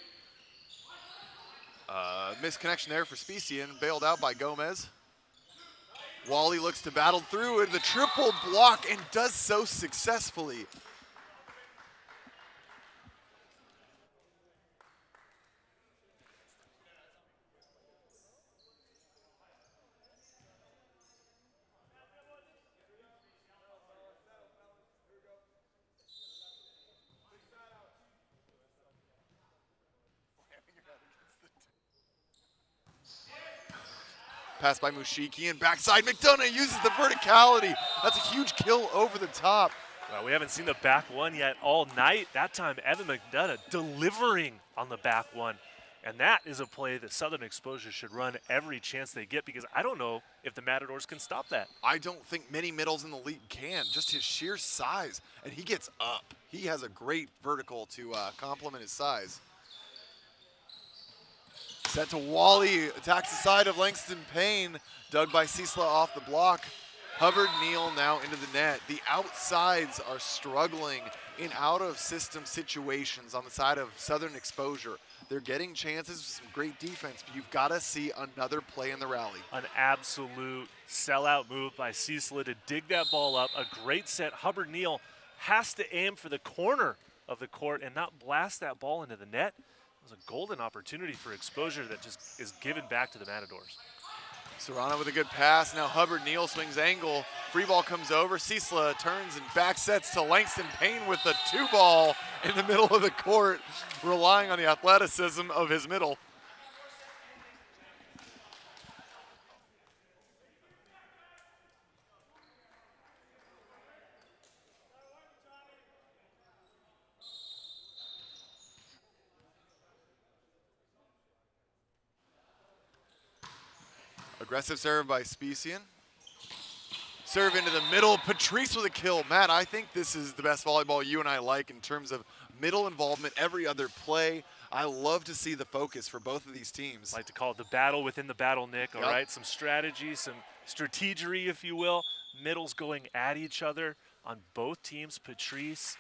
Misconnection there for Specian, bailed out by Gomez. Wally looks to battle through it, the triple block, and does so successfully. Pass by Mushiki and backside. McDonough uses the verticality. That's a huge kill over the top. Well, we haven't seen the back one yet all night. That time, Evan McDonough delivering on the back one. And that is a play that Southern Exposure should run every chance they get, because I don't know if the Matadors can stop that. I don't think many middles in the league can, just his sheer size. And he gets up. He has a great vertical to complement his size. Set to Wally, attacks the side of Langston Payne, dug by Cecila off the block. Hubbard Neal now into the net. The outsides are struggling in out-of-system situations on the side of Southern Exposure. They're getting chances with some great defense, but you've got to see another play in the rally. An absolute sellout move by Cecila to dig that ball up. A great set. Hubbard Neal has to aim for the corner of the court and not blast that ball into the net. It was a golden opportunity for Exposure that just is given back to the Matadors. Serrano with a good pass. Now Hubbard Neal swings angle. Free ball comes over. Cecila turns and back sets to Langston Payne with the 2-ball in the middle of the court, relying on the athleticism of his middle. Aggressive serve by Specian. Serve into the middle. Patrice with a kill. Matt, I think this is the best volleyball you and I like in terms of middle involvement, every other play. I love to see the focus for both of these teams. I like to call it the battle within the battle, Nick, all Yep. right? Some strategy, some strategery, if you will. Middles going at each other on both teams. Patrice,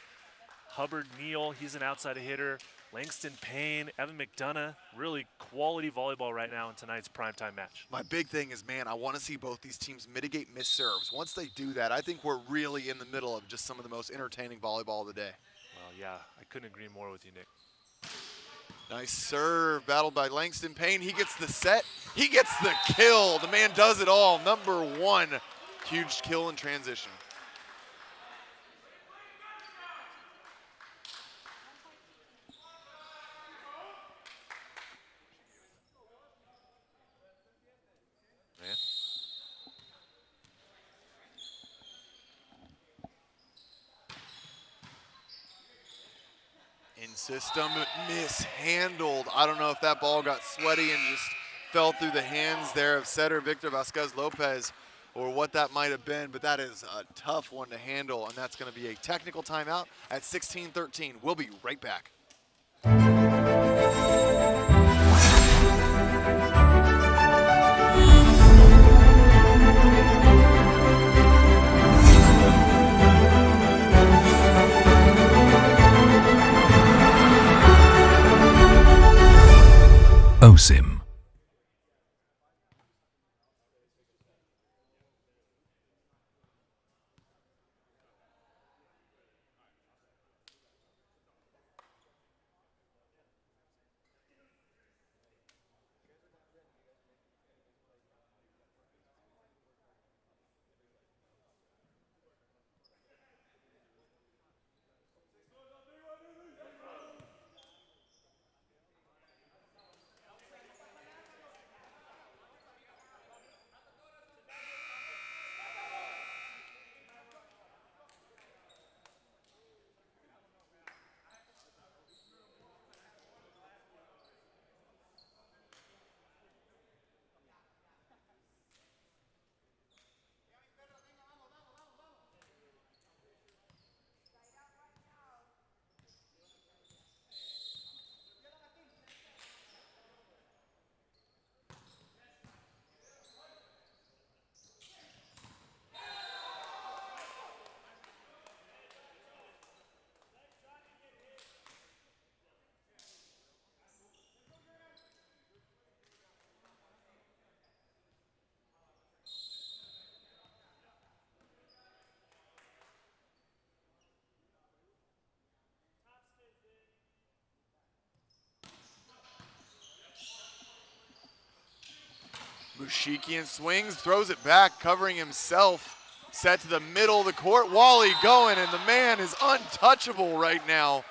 Hubbard Neal, he's an outside hitter. Langston Payne, Evan McDonough, really quality volleyball right now in tonight's primetime match. My big thing is, man, I want to see both these teams mitigate missed serves. Once they do that, I think we're really in the middle of just some of the most entertaining volleyball of the day. Well, yeah, I couldn't agree more with you, Nick. Nice serve, battled by Langston Payne. He gets the set, he gets the kill. The man does it all, number 1. Huge kill in transition. In system, mishandled. I don't know if that ball got sweaty and just fell through the hands there of setter Victor Vasquez Lopez, or what that might have been, but that is a tough one to handle, and that's going to be a technical timeout at 16-13. We'll be right back. OSIM. Mushikian swings, throws it back, covering himself. Set to the middle of the court. Wally going, and the man is untouchable right now.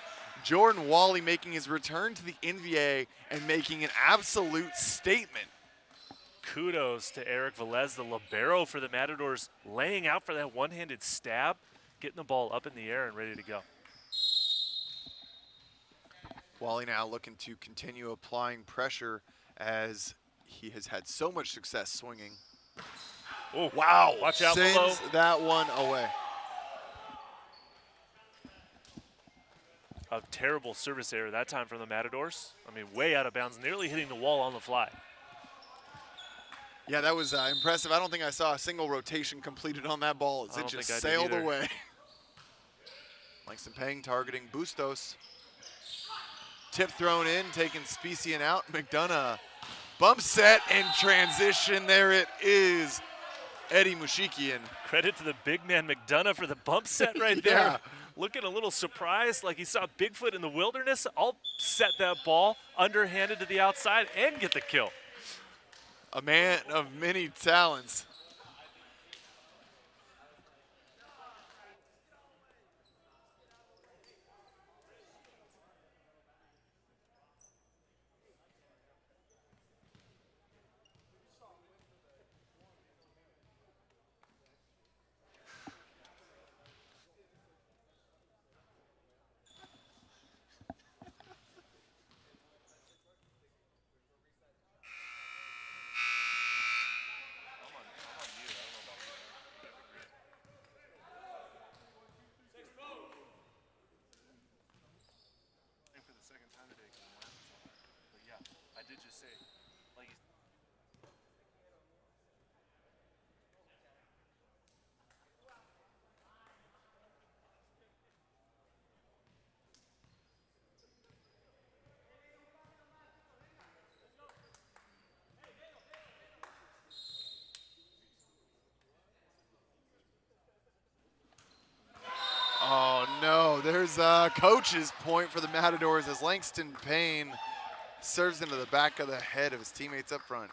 Jordan Wally making his return to the NVA and making an absolute statement. Kudos to Eric Velez, the libero for the Matadors, laying out for that one-handed stab, getting the ball up in the air and ready to go. Wally now looking to continue applying pressure as he has had so much success swinging. Oh, wow, watch out sends below. that one away. A terrible service error that time from the Matadors. I mean, way out of bounds, nearly hitting the wall on the fly. Yeah, that was impressive. I don't think I saw a single rotation completed on that ball as it just sailed away. Langston Pang targeting Bustos. Tip thrown in, taking Specian out. McDonough bump set and transition. There it is. Eddie Mushikian. Credit to the big man McDonough for the bump set right there. Yeah. Looking a little surprised, like he saw Bigfoot in the wilderness. I'll set that ball underhanded to the outside and get the kill. A man of many talents. Oh no, there's a coach's point for the Matadors as Langston Payne serves into the back of the head of his teammates up front.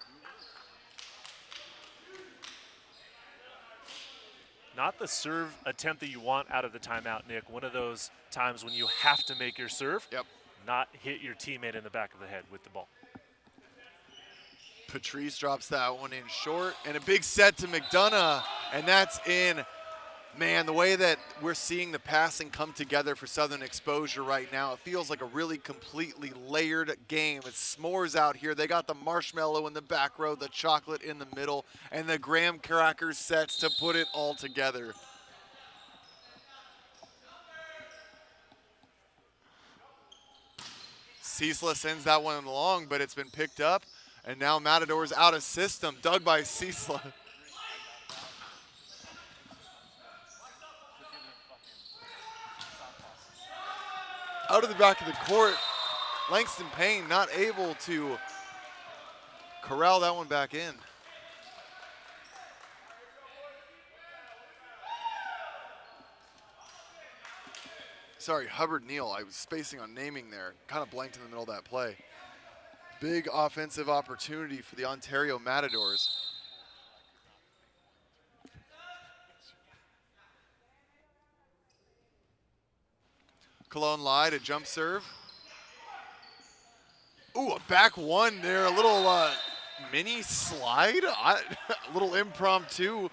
Not the serve attempt that you want out of the timeout, Nick. One of those times when you have to make your serve, Yep. not hit your teammate in the back of the head with the ball. Patrice drops that one in short, and a big set to McDonough, and that's in. Man, the way that we're seeing the passing come together for Southern Exposure right now, it feels like a really completely layered game. It's s'mores out here. They got the marshmallow in the back row, the chocolate in the middle, and the graham cracker sets to put it all together. Cecil sends that one along, but it's been picked up, and now Matadors out of system, dug by Cecil. Out of the back of the court, Langston Payne not able to corral that one back in. Sorry, Hubbard Neal, I was spacing on naming there. Kind of blanked in the middle of that play. Big offensive opportunity for the Ontario Matadors. Cologne Lyde, a jump serve. Ooh, a back one there, a little mini slide, a little impromptu.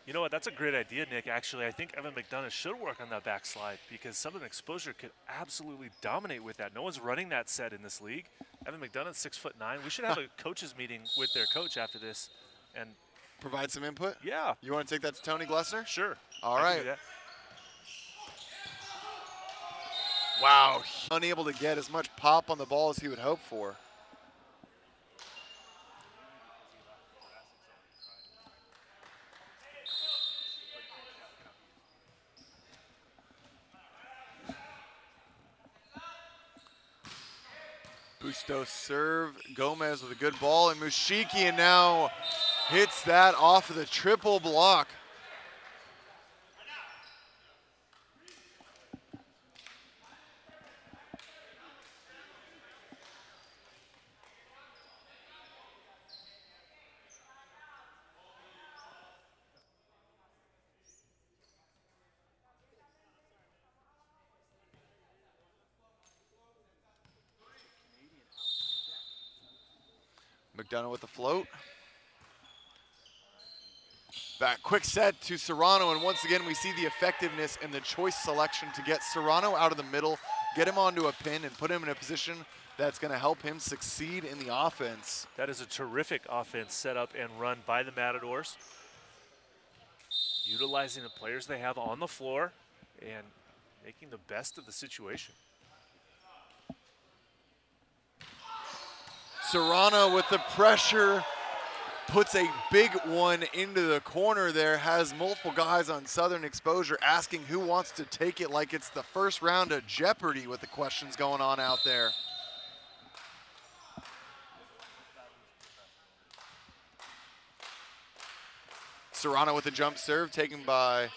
You know what, that's a great idea, Nick. Actually, I think Evan McDonough should work on that backslide because Southern Exposure could absolutely dominate with that. No one's running that set in this league. Evan McDonough's 6'9". We should have a coaches meeting with their coach after this and provide some input? Yeah. You want to take that to Tony Glessner? Sure. All right. Wow, unable to get as much pop on the ball as he would hope for. Bustos serve, Gomez with a good ball, and Mushikian now hits that off of the triple block. McDonough with the float. Back, quick set to Serrano, and once again we see the effectiveness and the choice selection to get Serrano out of the middle, get him onto a pin, and put him in a position that's going to help him succeed in the offense. That is a terrific offense set up and run by the Matadors, utilizing the players they have on the floor and making the best of the situation. Serrano with the pressure, puts a big one into the corner there, has multiple guys on Southern Exposure asking who wants to take it like it's the first round of Jeopardy with the questions going on out there. Serrano with a jump serve taken by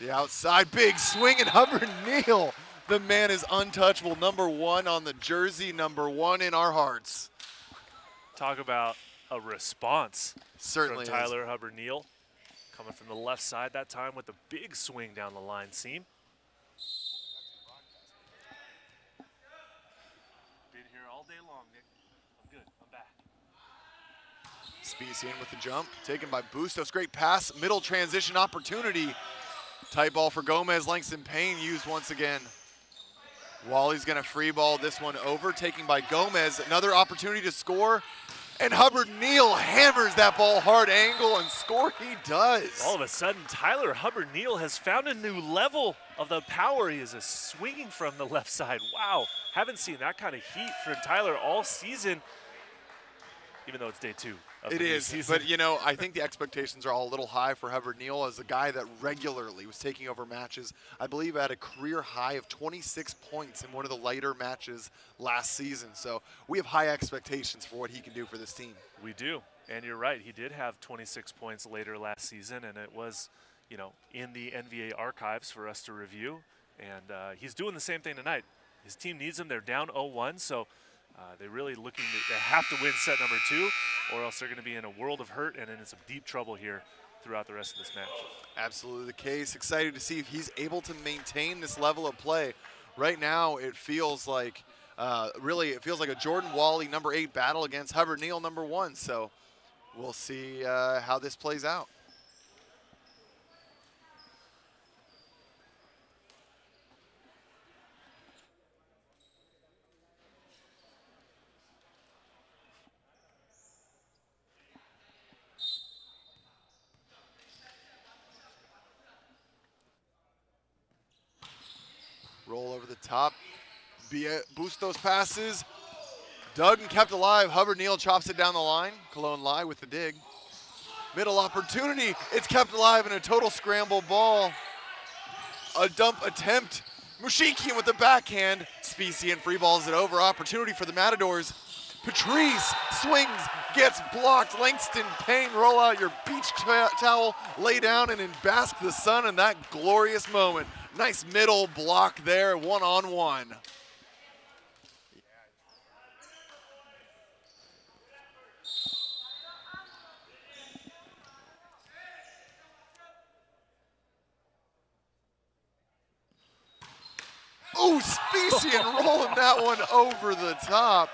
the outside. Big swing, and Hubbard Neal. The man is untouchable. Number 1 on the jersey, number 1 in our hearts. Talk about a response. Certainly from Tyler Hubbard Neal, coming from the left side that time with a big swing down the line seam. Been here all day long, Nick. I'm good. I'm back. Specian with the jump, taken by Bustos. Great pass, middle transition opportunity. Tight ball for Gomez. Langston Payne used once again. Wally's gonna free ball this one over, taken by Gomez. Another opportunity to score, and Hubbard Neal hammers that ball hard angle, and score he does. All of a sudden, Tyler Hubbard Neal has found a new level of the power. He is swinging from the left side. Wow, haven't seen that kind of heat from Tyler all season, even though it's day 2. It is, but you know, I think the expectations are all a little high for Hubbard Neal as a guy that regularly was taking over matches. I believe at a career high of 26 points in one of the lighter matches last season. So we have high expectations for what he can do for this team. We do, and you're right. He did have 26 points later last season, and it was, you know, in the NVA archives for us to review. And he's doing the same thing tonight. His team needs him. They're down 0-1, so they're really looking to, they have to win set number 2, or else they're going to be in a world of hurt and in some deep trouble here throughout the rest of this match. Absolutely the case. Excited to see if he's able to maintain this level of play. Right now, it feels like, really, it feels like a Jordan Wally number 8 battle against Hubbard Neal number 1. So we'll see how this plays out. Roll over the top. Bustos passes. Dug and kept alive. Hubbard Neal chops it down the line. Cologne Lai with the dig. Middle opportunity. It's kept alive in a total scramble ball. A dump attempt. Mushikian with the backhand. Specian free balls it over. Opportunity for the Matadors. Patrice swings, gets blocked. Langston Payne, roll out your beach towel, lay down and bask the sun in that glorious moment. Nice middle block there, one-on-one. Ooh, Specian rolling that one over the top.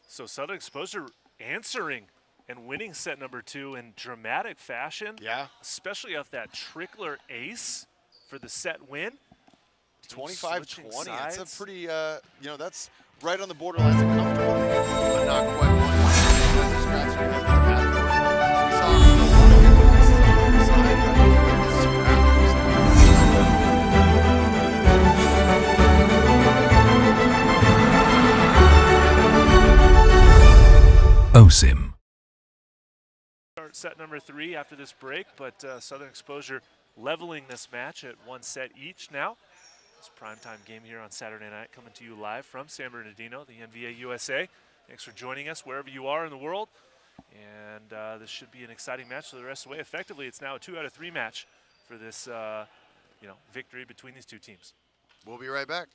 So Southern Exposure answering and winning set number 2 in dramatic fashion. Yeah. Especially off that trickler ace for the set win. 25-20. That's a pretty, you know, that's right on the borderline of comfortable, but not quite one. Scratching your head with the Matadors. We saw OSIM. Start set number 3 after this break, but Southern Exposure leveling this match at 1 set each now. It's a primetime game here on Saturday night, coming to you live from San Bernardino, the NVA USA. Thanks for joining us wherever you are in the world. And this should be an exciting match for the rest of the way. Effectively, it's now a 2 out of 3 match for this you know, victory between these two teams. We'll be right back.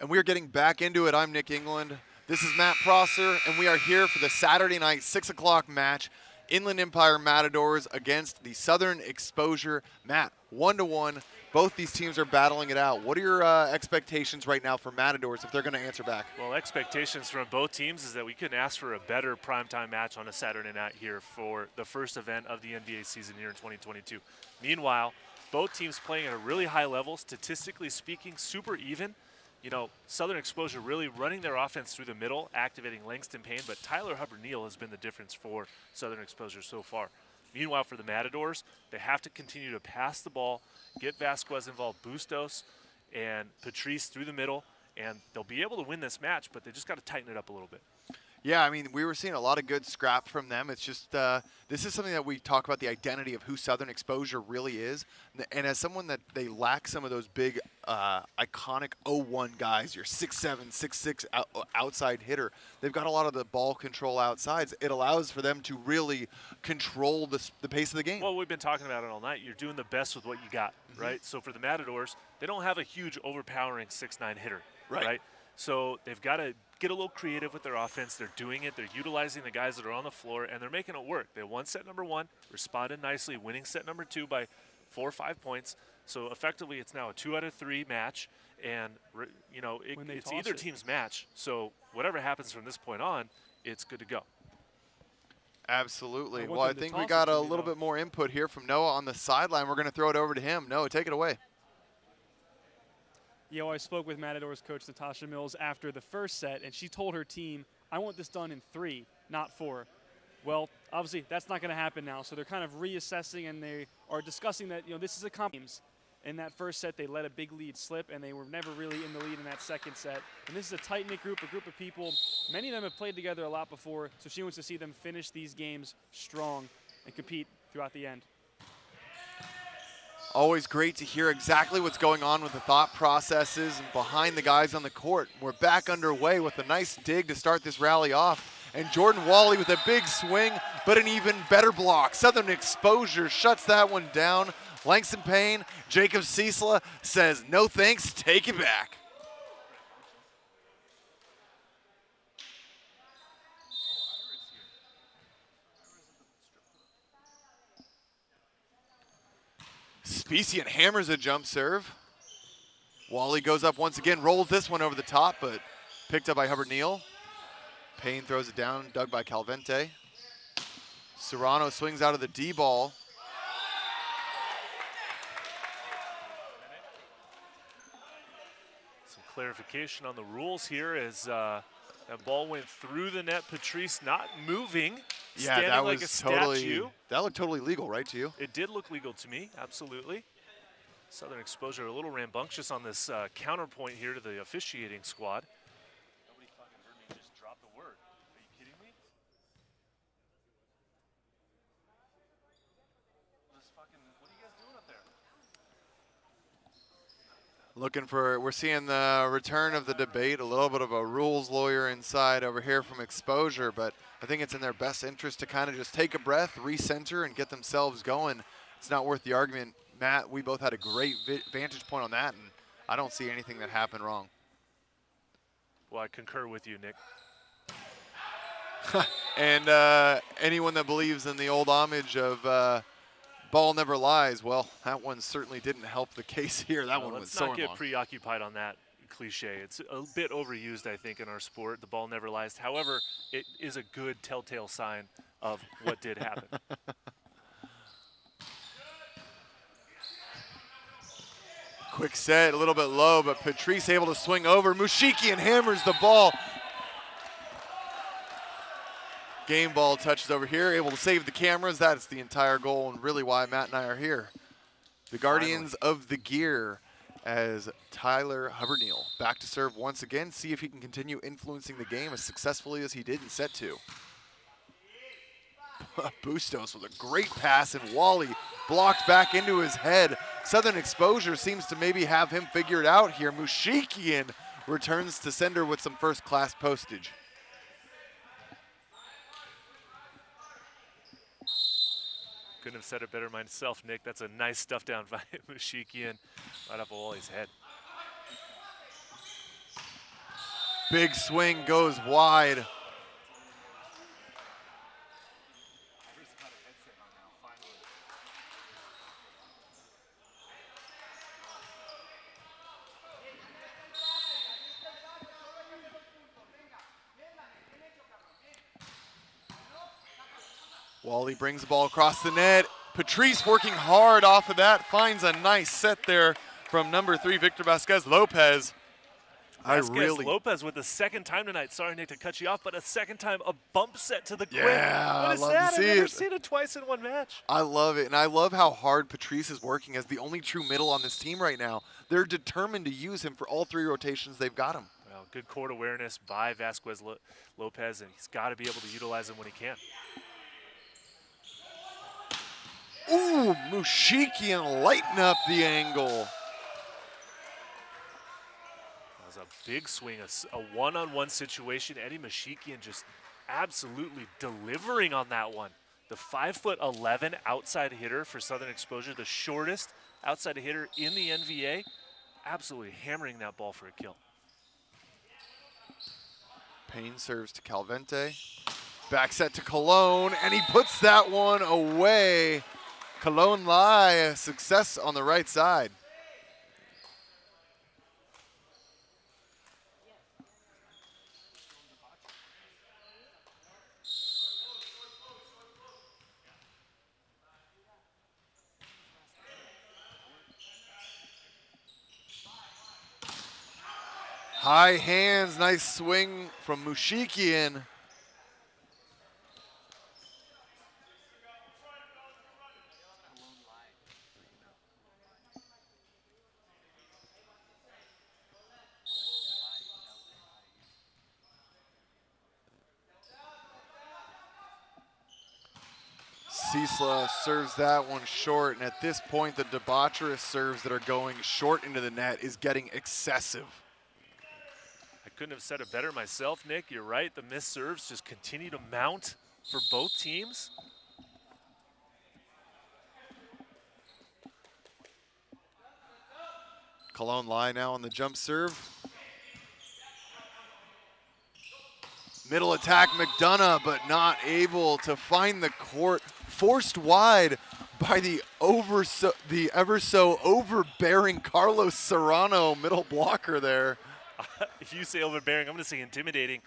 And we are getting back into it. I'm Nick England. This is Matt Prosser, and we are here for the Saturday night 6 o'clock match. Inland Empire Matadors against the Southern Exposure. Matt, 1-1. Both these teams are battling it out. What are your expectations right now for Matadors if they're going to answer back? Well, expectations from both teams is that we couldn't ask for a better primetime match on a Saturday night here for the first event of the NVA season here in 2022. Meanwhile, both teams playing at a really high level, statistically speaking, super even. You know, Southern Exposure really running their offense through the middle, activating Langston Payne, but Tyler Hubbard-Neal has been the difference for Southern Exposure so far. Meanwhile, for the Matadors, they have to continue to pass the ball, get Vasquez involved, Bustos and Patrice through the middle, and they'll be able to win this match, but they just got to tighten it up a little bit. Yeah, I mean, we were seeing a lot of good scrap from them. It's just this is something that we talk about, the identity of who Southern Exposure really is. And as someone that they lack some of those big, iconic 0-1 guys, your 6'7", 6'6" outside hitter, they've got a lot of the ball control outsides. It allows for them to really control the pace of the game. Well, we've been talking about it all night. You're doing the best with what you got, right? So for the Matadors, they don't have a huge, overpowering 6'9" hitter, right? So they've got to get a little creative with their offense. They're doing it. They're utilizing the guys that are on the floor, and they're making it work. They won set number 1, responded nicely, winning set number 2 by 4 or 5 points. So effectively, it's now a 2 out of 3 match, and you know it's either team's match. So whatever happens from this point on, it's good to go. Absolutely. Well, I think we got a little bit more input here from Noah on the sideline. We're going to throw it over to him. Noah, take it away. You know, I spoke with Matadors coach Natasha Mills after the first set, and she told her team, I want this done in 3, not 4. Well, obviously, that's not going to happen now, so they're kind of reassessing, and they are discussing that, you know, this is a competition. In that first set, they let a big lead slip, and they were never really in the lead in that second set. And this is a tight-knit group, a group of people. Many of them have played together a lot before, so she wants to see them finish these games strong and compete throughout the end. Always great to hear exactly what's going on with the thought processes and behind the guys on the court. We're back underway with a nice dig to start this rally off. And Jordan Wally with a big swing, but an even better block. Southern Exposure shuts that one down. Langston Payne, Jacob Ciesla says, no thanks, take it back. Specian hammers a jump serve. Wally goes up once again, rolls this one over the top, but picked up by Hubbard-Neal. Payne throws it down, dug by Calvente. Serrano swings out of the D-ball. Some clarification on the rules here as that ball went through the net. Patrice not moving, standing that like was a statue. That looked totally legal, right, to you? It did look legal to me, absolutely. Southern Exposure a little rambunctious on this counterpoint here to the officiating squad. Nobody fucking heard me just drop the word. Are you kidding me? What are you guys doing up there? We're seeing the return of the debate, a little bit of a rules lawyer inside over here from Exposure, but I think it's in their best interest to kind of just take a breath, recenter, and get themselves going. It's not worth the argument. Matt, we both had a great vantage point on that, and I don't see anything that happened wrong. Well, I concur with you, Nick. And anyone that believes in the old homage of ball never lies, well, that one certainly didn't help the case here. That one was so long. Let's not get preoccupied on that cliche. It's a bit overused, I think, in our sport. The ball never lies. However, it is a good telltale sign of what did happen. Quick set, a little bit low, but Patrice able to swing over. Mushikian hammers the ball. Game ball touches over here, able to save the cameras. That's the entire goal and really why Matt and I are here. The Guardians of the Gear as Tyler Hubbard-Neal back to serve once again. See if he can continue influencing the game as successfully as he did in set 2. Bustos with a great pass, and Wally blocked back into his head. Southern Exposure seems to maybe have him figured out here. Mushikian returns to sender with some first-class postage. Couldn't have said it better myself, Nick. That's a nice stuff down by Mushikian right up Wally's head. Big swing goes wide. Wally brings the ball across the net. Patrice working hard off of that, finds a nice set there from number 3, Victor Vasquez Lopez. Lopez with the second time tonight. Sorry, Nick, to cut you off, but a second time a bump set to the quick. Yeah, what is I love that? to see I've never it. seen it twice in one match. I love it, and I love how hard Patrice is working as the only true middle on this team right now. They're determined to use him for all 3 rotations they've got him. Well, good court awareness by Vasquez Lopez, and he's got to be able to utilize him when he can. Ooh, Mushikian lighten up the angle. That was a big swing, a one-on-one situation. Eddie Mushikian just absolutely delivering on that one. The 5'11" outside hitter for Southern Exposure, the shortest outside hitter in the NVA, absolutely hammering that ball for a kill. Payne serves to Calvente. Back set to Cologne, and he puts that one away. Cologne Lai, success on the right side. High hands, nice swing from Mushikian. Cisla serves that one short, and at this point, the debaucherous serves that are going short into the net is getting excessive. I couldn't have said it better myself, Nick. You're right. The missed serves just continue to mount for both teams. Cologne Lai now on the jump serve. Middle attack, McDonough, but not able to find the court. Forced wide by the ever so overbearing Carlos Serrano, middle blocker there. If you say overbearing, I'm going to say intimidating.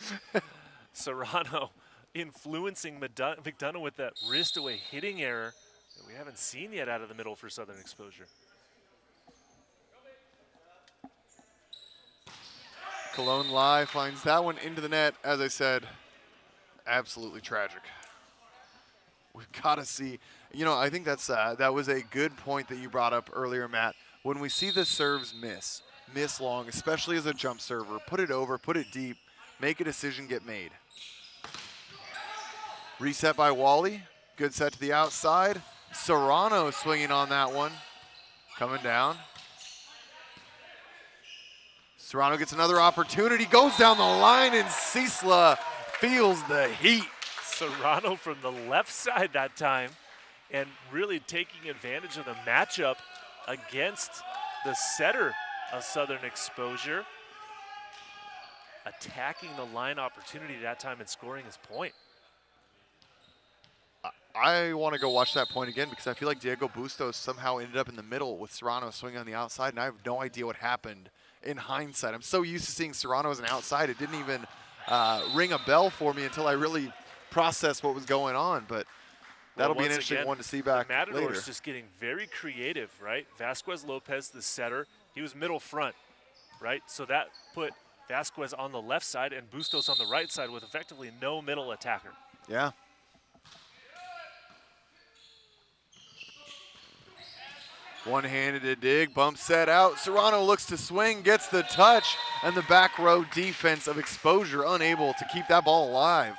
Serrano influencing McDonough with that wrist away hitting error that we haven't seen yet out of the middle for Southern Exposure. Cologne Lai finds that one into the net. As I said, absolutely tragic. We've got to see. You know, I think that was a good point that you brought up earlier, Matt. When we see the serves miss long, especially as a jump server, put it over, put it deep, make a decision, get made. Reset by Wally. Good set to the outside. Serrano swinging on that one. Coming down. Serrano gets another opportunity, goes down the line, and Cisla feels the heat. Serrano from the left side that time, and really taking advantage of the matchup against the setter of Southern Exposure. Attacking the line opportunity that time and scoring his point. I want to go watch that point again because I feel like Diego Bustos somehow ended up in the middle with Serrano swinging on the outside, and I have no idea what happened in hindsight. I'm so used to seeing Serrano as an outside, it didn't even ring a bell for me until I really processed what was going on, but that'll be an interesting one to see back later. Matadors just getting very creative, right? Vasquez Lopez, the setter, he was middle front, right? So that put Vasquez on the left side and Bustos on the right side with effectively no middle attacker. Yeah. One-handed to dig, bump set out. Serrano looks to swing, gets the touch, and the back row defense of Exposure unable to keep that ball alive.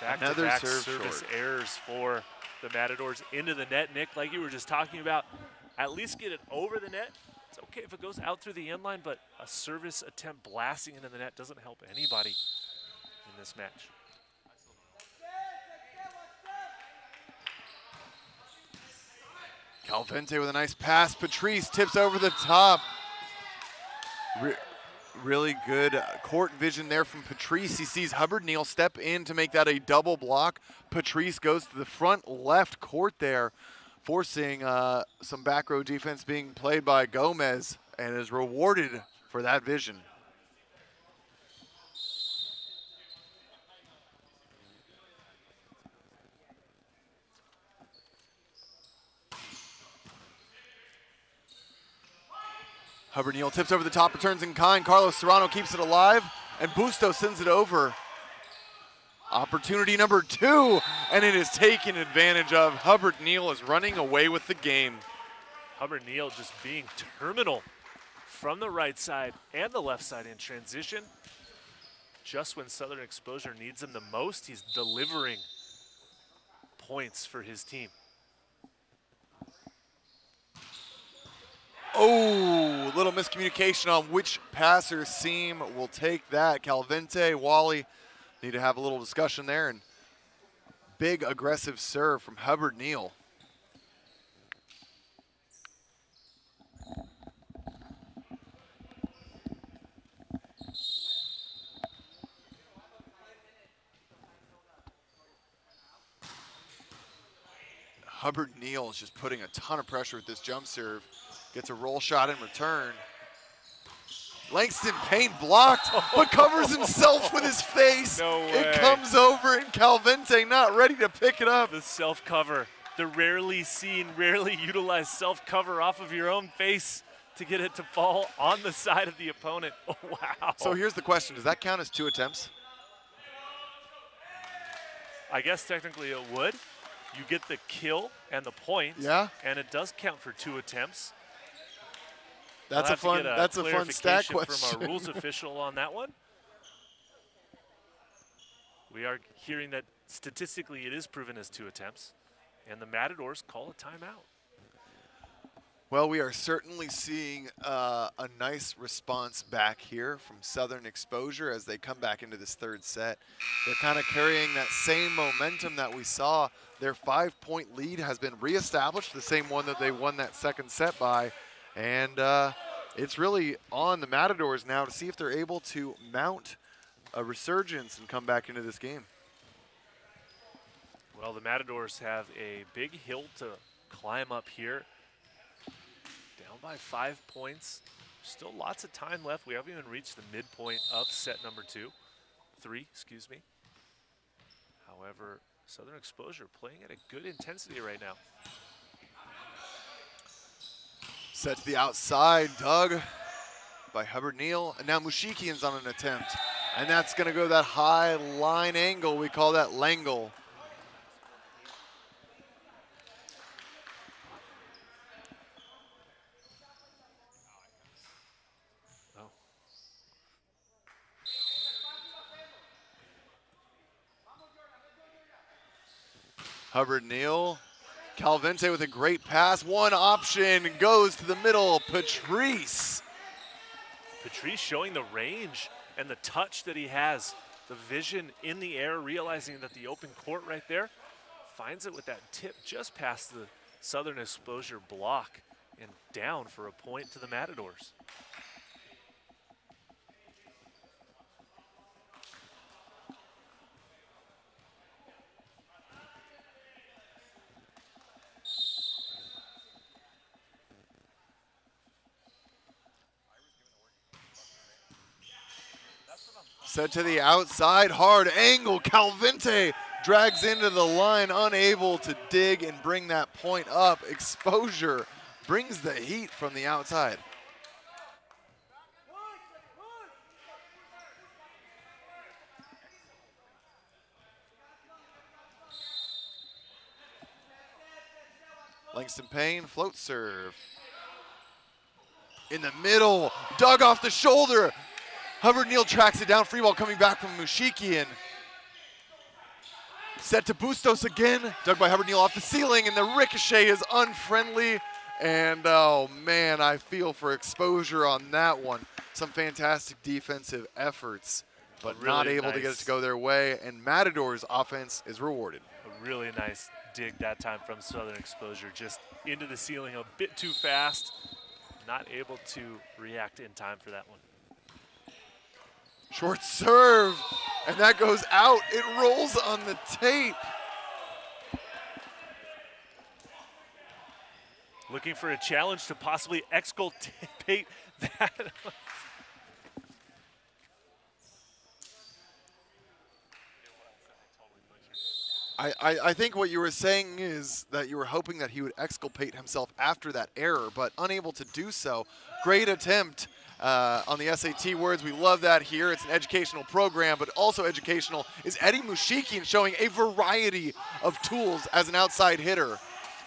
Back-to-back service errors for the Matadors into the net. Nick, like you were just talking about, at least get it over the net. It's okay if it goes out through the end line, but a service attempt blasting into the net doesn't help anybody in this match. Calvente with a nice pass. Patrice tips over the top. Really good court vision there from Patrice. He sees Hubbard Neal step in to make that a double block. Patrice goes to the front left court there, forcing some back row defense being played by Gomez, and is rewarded for that vision. Hubbard Neal tips over the top, returns in kind. Carlos Serrano keeps it alive, and Busto sends it over. Opportunity number 2, and it is taken advantage of. Hubbard Neal is running away with the game. Hubbard Neal just being terminal from the right side and the left side in transition. Just when Southern Exposure needs him the most, he's delivering points for his team. Oh, little miscommunication on which passer seam will take that. Calvente, Wally need to have a little discussion there, and big aggressive serve from Hubbard Neal. Hubbard Neal is just putting a ton of pressure with this jump serve. Gets a roll shot in return. Langston Payne blocked, but covers himself with his face. No way. It comes over, and Calvente not ready to pick it up. The self-cover, the rarely seen, rarely utilized self-cover off of your own face to get it to fall on the side of the opponent. Oh, wow. So here's the question. Does that count as 2 attempts? I guess technically it would. You get the kill and the point, Yeah. and it does count for 2 attempts. That's I'll a have to fun. get a That's a fun stat clarification question. from our rules official on that one. We are hearing that statistically it is proven as 2 attempts, and the Matadors call a timeout. Well, we are certainly seeing a nice response back here from Southern Exposure as they come back into this 3rd set. They're kind of carrying that same momentum that we saw. Their 5-point lead has been reestablished, the same one that they won that 2nd set by. And it's really on the Matadors now to see if they're able to mount a resurgence and come back into this game. Well, the Matadors have a big hill to climb up here. Down by 5 points. Still lots of time left. We haven't even reached the midpoint of set number 3, excuse me. However, Southern Exposure playing at a good intensity right now. Set to the outside, dug by Hubbard Neal, and now Mushikian's on an attempt. And that's gonna go that high line angle. We call that Langle. Oh. Hubbard Neal. Calvente with a great pass. One option goes to the middle. Patrice. Patrice showing the range and the touch that he has. The vision in the air, realizing that the open court right there, finds it with that tip just past the Southern Exposure block and down for a point to the Matadors. Set to the outside, hard angle. Calvente drags into the line, unable to dig and bring that point up. Exposure brings the heat from the outside. Langston Payne, float serve. In the middle, dug off the shoulder. Hubbard Neal tracks it down, free ball coming back from Mushikian. Set to Bustos again, dug by Hubbard Neal off the ceiling, and the ricochet is unfriendly, And, oh, man, I feel for exposure on that one. Some fantastic defensive efforts, but Really not able to get it nice. to go their way. And Matadors' offense is rewarded. A really nice dig that time from Southern Exposure. Just into the ceiling a bit too fast. Not able to react in time for that one. Short serve, and that goes out. It rolls on the tape. Looking for a challenge to possibly exculpate that. I think what you were saying is that you were hoping that he would exculpate himself after that error, but unable to do so. Great attempt on the SAT words. We love that here. It's an educational program, but also educational is Eddie Mushikian showing a variety of tools as an outside hitter.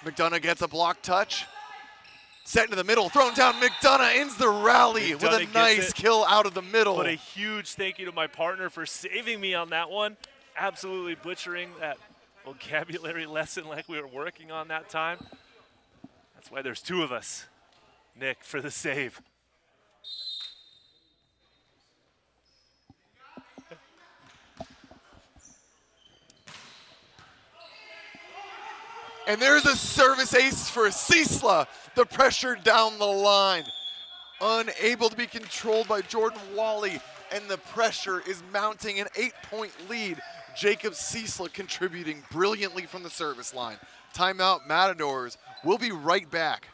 McDonough gets a block touch. Set into the middle, thrown down. McDonough ends the rally with a nice kill out of the middle. But a huge thank you to my partner for saving me on that one. Absolutely butchering that vocabulary lesson like we were working on that time. That's why there's two of us. Nick for the save. And there's a service ace for Ciesla. The pressure down the line. Unable to be controlled by Jordan Wally. And the pressure is mounting an 8-point lead. Jacob Ciesla contributing brilliantly from the service line. Timeout, Matadors. We'll be right back.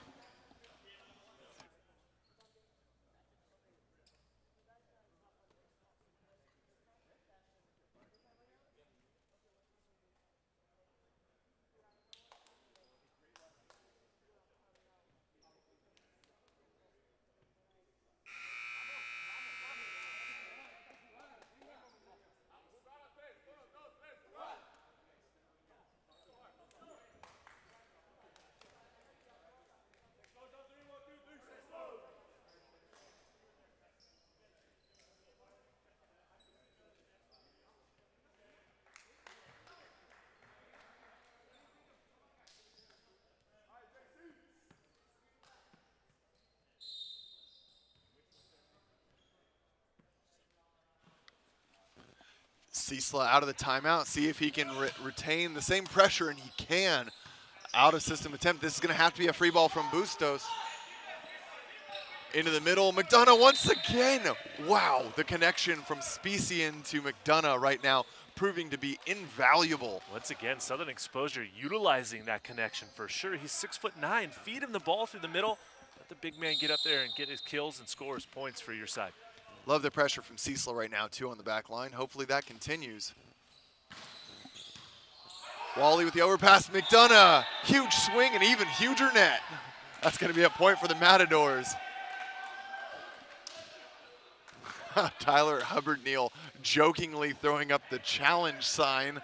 Ciesla out of the timeout, see if he can retain the same pressure, and he can. Out of system attempt. This is going to have to be a free ball from Bustos. Into the middle, McDonough once again. Wow, the connection from Specian to McDonough right now proving to be invaluable. Once again, Southern Exposure utilizing that connection for sure. He's 6'9". Feed him the ball through the middle. Let the big man get up there and get his kills and scores points for your side. Love the pressure from Ciesla right now, too, on the back line. Hopefully that continues. Wally with the overpass. McDonough. Huge swing and even huger net. That's going to be a point for the Matadors. Tyler Hubbard-Neal jokingly throwing up the challenge sign.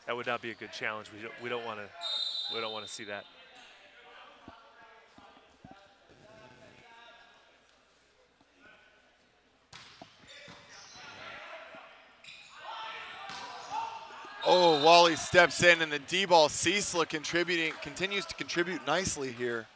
That would not be a good challenge. We don't want to see that. Oh, Wally steps in, and the D-ball. Ciesla continues to contribute nicely here.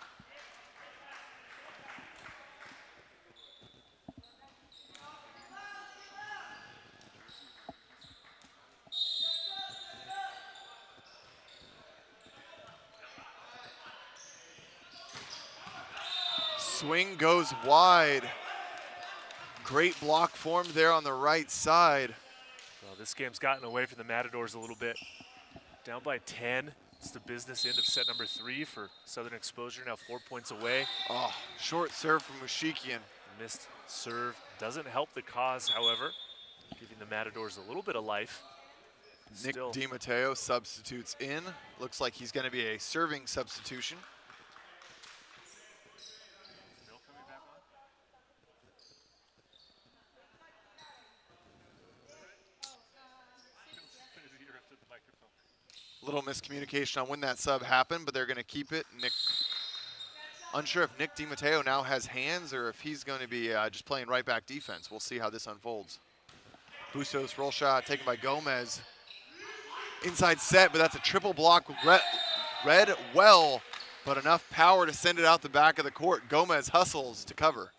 Swing goes wide. Great block formed there on the right side. Well, this game's gotten away from the Matadors a little bit. Down by 10. It's the business end of set number 3 for Southern Exposure, now 4 points away. Oh, short serve from Mushikian. Missed serve doesn't help the cause, however, giving the Matadors a little bit of life. Nick DiMatteo substitutes in. Looks like he's going to be a serving substitution. Little miscommunication on when that sub happened, but they're going to keep it. Unsure if Nick DiMatteo now has hands or if he's going to be just playing right back defense. We'll see how this unfolds. Bustos roll shot taken by Gomez. inside set, but that's a triple block. Read well, but enough power to send it out the back of the court. Gomez hustles to cover.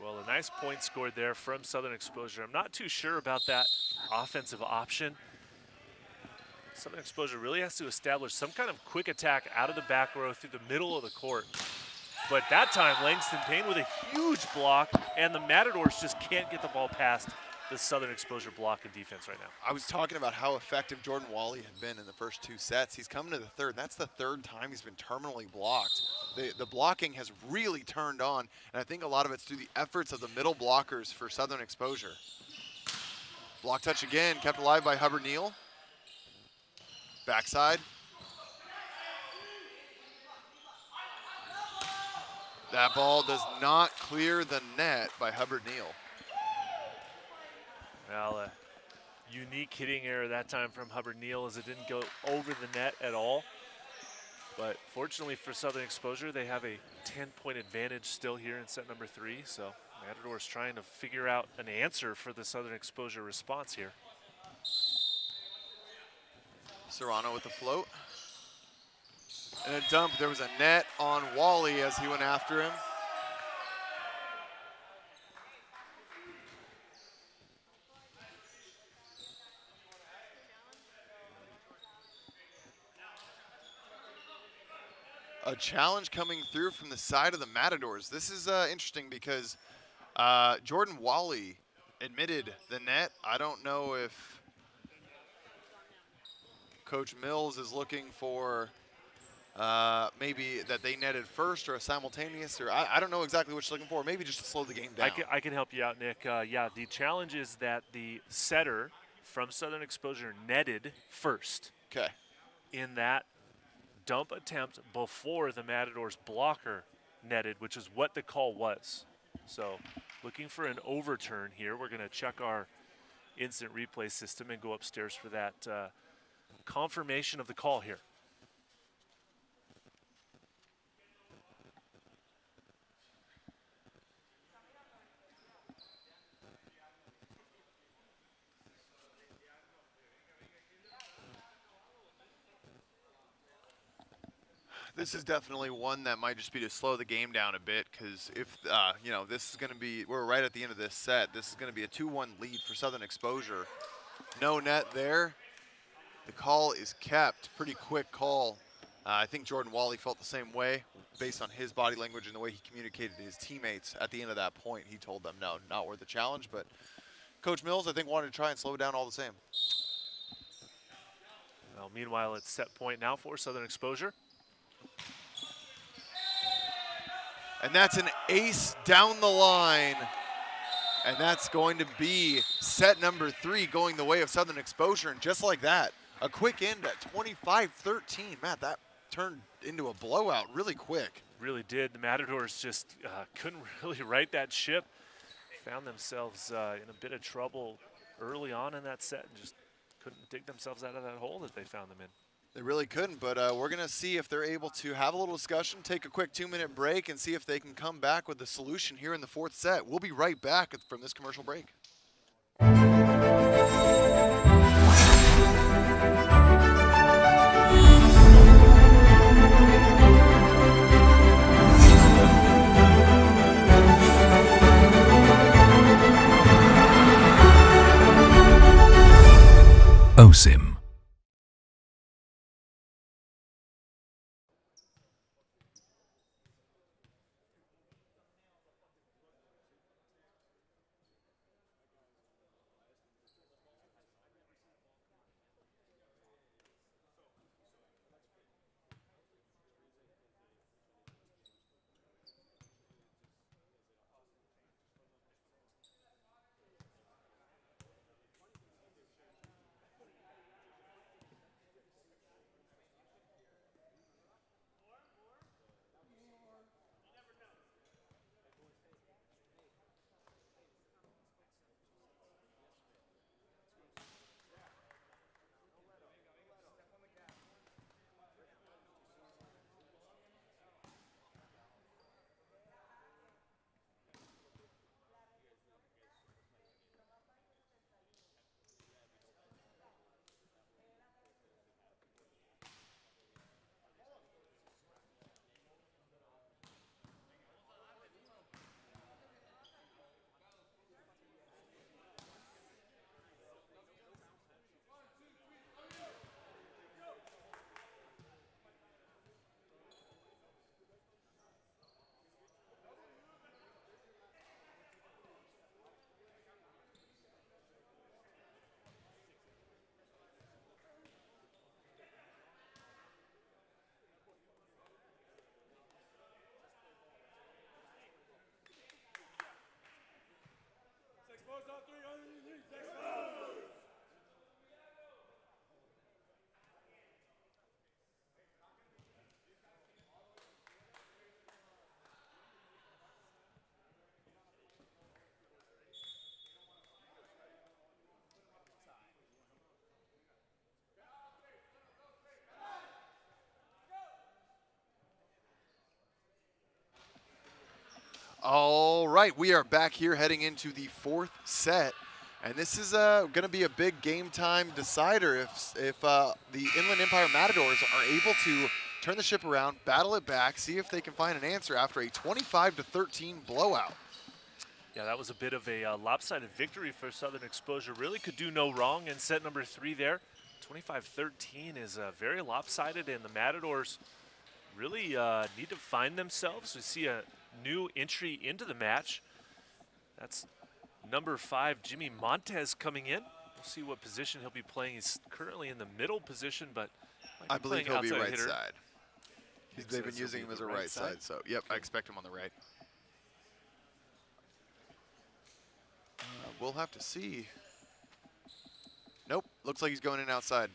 Well, a nice point scored there from Southern Exposure. I'm not too sure about that offensive option. Southern Exposure really has to establish some kind of quick attack out of the back row through the middle of the court. But that time, Langston Payne with a huge block, and the Matadors just can't get the ball past the Southern Exposure block and defense right now. I was talking about how effective Jordan Wally had been in the first 2 sets. He's coming to the third. That's the 3rd time he's been terminally blocked. The blocking has really turned on, and I think a lot of it's through the efforts of the middle blockers for Southern Exposure. Block touch again, kept alive by Hubbard Neal. Backside. That ball does not clear the net by Hubbard Neal. Well, a unique hitting error that time from Hubbard Neal as it didn't go over the net at all. But fortunately for Southern Exposure, they have a 10-point advantage still here in set number 3. So Matadors trying to figure out an answer for the Southern Exposure response here. Serrano with the float. And a dump. There was a net on Wally as he went after him. A challenge coming through from the side of the Matadors. This is interesting because Jordan Wally admitted the net. I don't know if Coach Mills is looking for maybe that they netted first or a simultaneous, or I don't know exactly what she's looking for. Maybe just to slow the game down. I can help you out, Nick. Yeah, the challenge is that the setter from Southern Exposure netted first. Okay. In that dump attempt before the Matadors blocker netted, which is what the call was. So looking for an overturn here. We're going to check our instant replay system and go upstairs for that confirmation of the call here. This is definitely one that might just be to slow the game down a bit, because if, you know, this is going to be, we're right at the end of this set. This is going to be a 2-1 lead for Southern Exposure. No net there. The call is kept. Pretty quick call. I think Jordan Wally felt the same way based on his body language and the way he communicated to his teammates at the end of that point. He told them, no, not worth the challenge. But Coach Mills, I think, wanted to try and slow it down all the same. Well, meanwhile, it's set point now for Southern Exposure. And that's an ace down the line. And that's going to be set number 3 going the way of Southern Exposure. And just like that, a quick end at 25-13. Matt, that turned into a blowout really quick. Really did. The Matadors just couldn't really right that ship. Found themselves in a bit of trouble early on in that set and just couldn't dig themselves out of that hole that they found them in. They really couldn't, but we're going to see if they're able to have a little discussion, take a quick 2-minute break, and see if they can come back with the solution here in the 4th set. We'll be right back from this commercial break. OSIM. All right, we are back here heading into the fourth set. And this is going to be a big game time decider if the Inland Empire Matadors are able to turn the ship around, battle it back, see if they can find an answer after a 25-13 blowout. Yeah, that was a bit of a lopsided victory for Southern Exposure. Really could do no wrong in set number 3 there. 25-13 is very lopsided, and the Matadors really need to find themselves. We see a new entry into the match. That's number 5, Jimmy Montez, coming in. We'll see what position he'll be playing. He's currently in the middle position, but I believe he'll be right hitter. side. They've been using him as a right side, so yep, I expect him on the right. We'll have to see. Nope, looks like he's going in outside.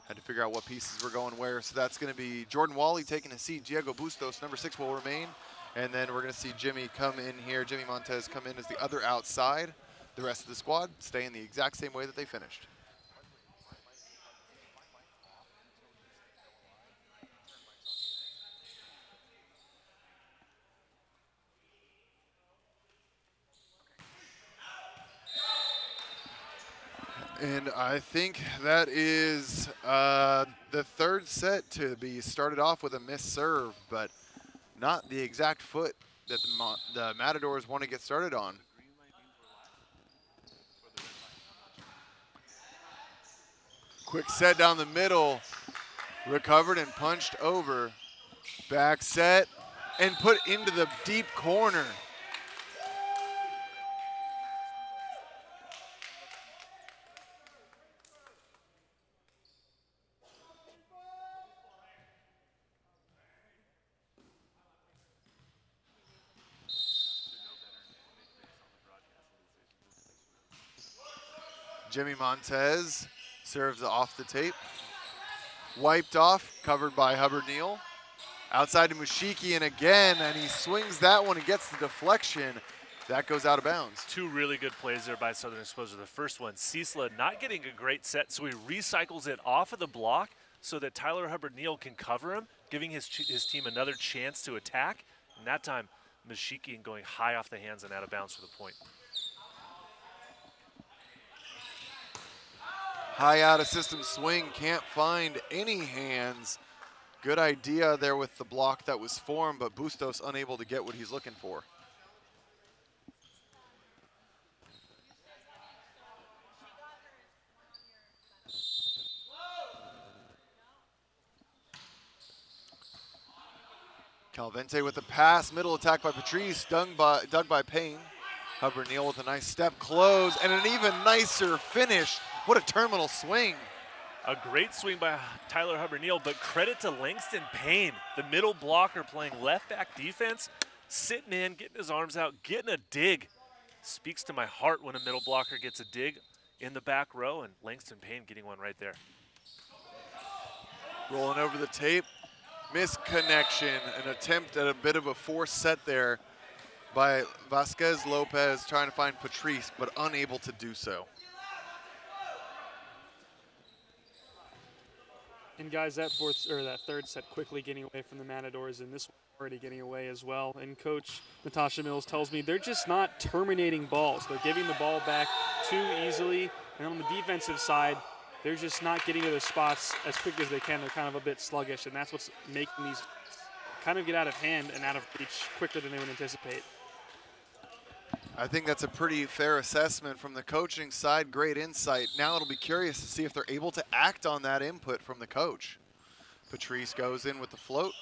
Had to figure out what pieces were going where. So that's going to be Jordan Wally taking a seat. Diego Bustos, number 6, will remain. And then we're going to see Jimmy come in here. Jimmy Montez come in as the other outside. The rest of the squad staying the exact same way that they finished. And I think that is the third set to be started off with a missed serve, but not the exact foot that the Matadors want to get started on. Quick set down the middle, recovered and punched over. Back set and put into the deep corner. Jimmy Montez serves off the tape. Wiped off, covered by Hubbard Neal. Outside to Mushikian again, and he swings that one and gets the deflection. That goes out of bounds. 2 really good plays there by Southern Exposure. The first one, Cecila not getting a great set, so he recycles it off of the block so that Tyler Hubbard Neal can cover him, giving his team another chance to attack. And that time, Mushikian going high off the hands and out of bounds for the point. High out of system swing, can't find any hands. Good idea there with the block that was formed, but Bustos unable to get what he's looking for. Calvente with the pass, middle attack by Patrice, dug by Payne. Hubbard Neal with a nice step close and an even nicer finish. What a terminal swing. A great swing by Tyler Hubbard Neal, but credit to Langston Payne, the middle blocker playing left back defense, sitting in, getting his arms out, getting a dig. Speaks to my heart when a middle blocker gets a dig in the back row, and Langston Payne getting one right there. Rolling over the tape, misconnection, an attempt at a bit of a forced set there by Vasquez Lopez trying to find Patrice, but unable to do so. And guys, that third set quickly getting away from the Matadors, and this one already getting away as well. And Coach Natasha Mills tells me they're just not terminating balls. They're giving the ball back too easily, and on the defensive side, they're just not getting to their spots as quick as they can. They're kind of a bit sluggish, and that's what's making these kind of get out of hand and out of reach quicker than they would anticipate. I think that's a pretty fair assessment from the coaching side. Great insight. Now it'll be curious to see if they're able to act on that input from the coach. Patrice goes in with the float.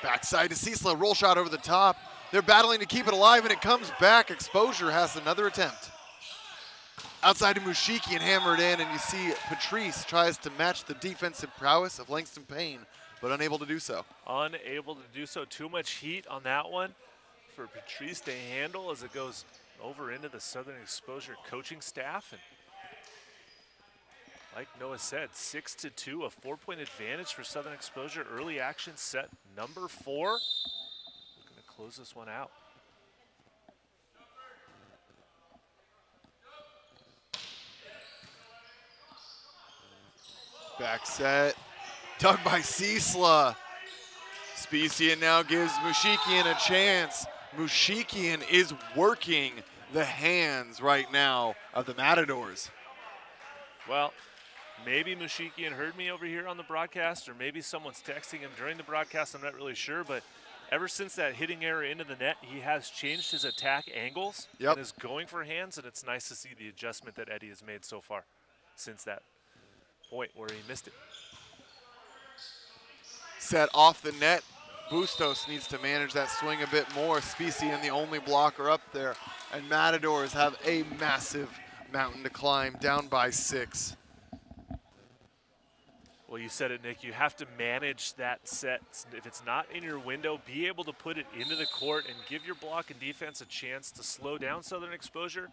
Backside to Cecila, roll shot over the top. They're battling to keep it alive, and it comes back. Exposure has another attempt. Outside to Mushiki and hammered in, and you see Patrice tries to match the defensive prowess of Langston Payne, but unable to do so. Unable to do so. Too much heat on that one for Patrice to handle as it goes over into the Southern Exposure coaching staff. And like Noah said, 6-2, a 4-point advantage for Southern Exposure. Early action set number 4. Looking to close this one out. Back set, dug by Cecila. Specian now gives Mushikian a chance. Mushikian is working the hands right now of the Matadors. Well, maybe Mushikian heard me over here on the broadcast, or maybe someone's texting him during the broadcast. I'm not really sure, but ever since that hitting error into the net, he has changed his attack angles and is going for hands, and it's nice to see the adjustment that Eddie has made so far since that point where he missed it. Set off the net. Bustos needs to manage that swing a bit more. Specian the only blocker up there, and Matadors have a massive mountain to climb, down by 6. Well, you said it, Nick. You have to manage that set. If it's not in your window, be able to put it into the court and give your block and defense a chance to slow down Southern Exposure.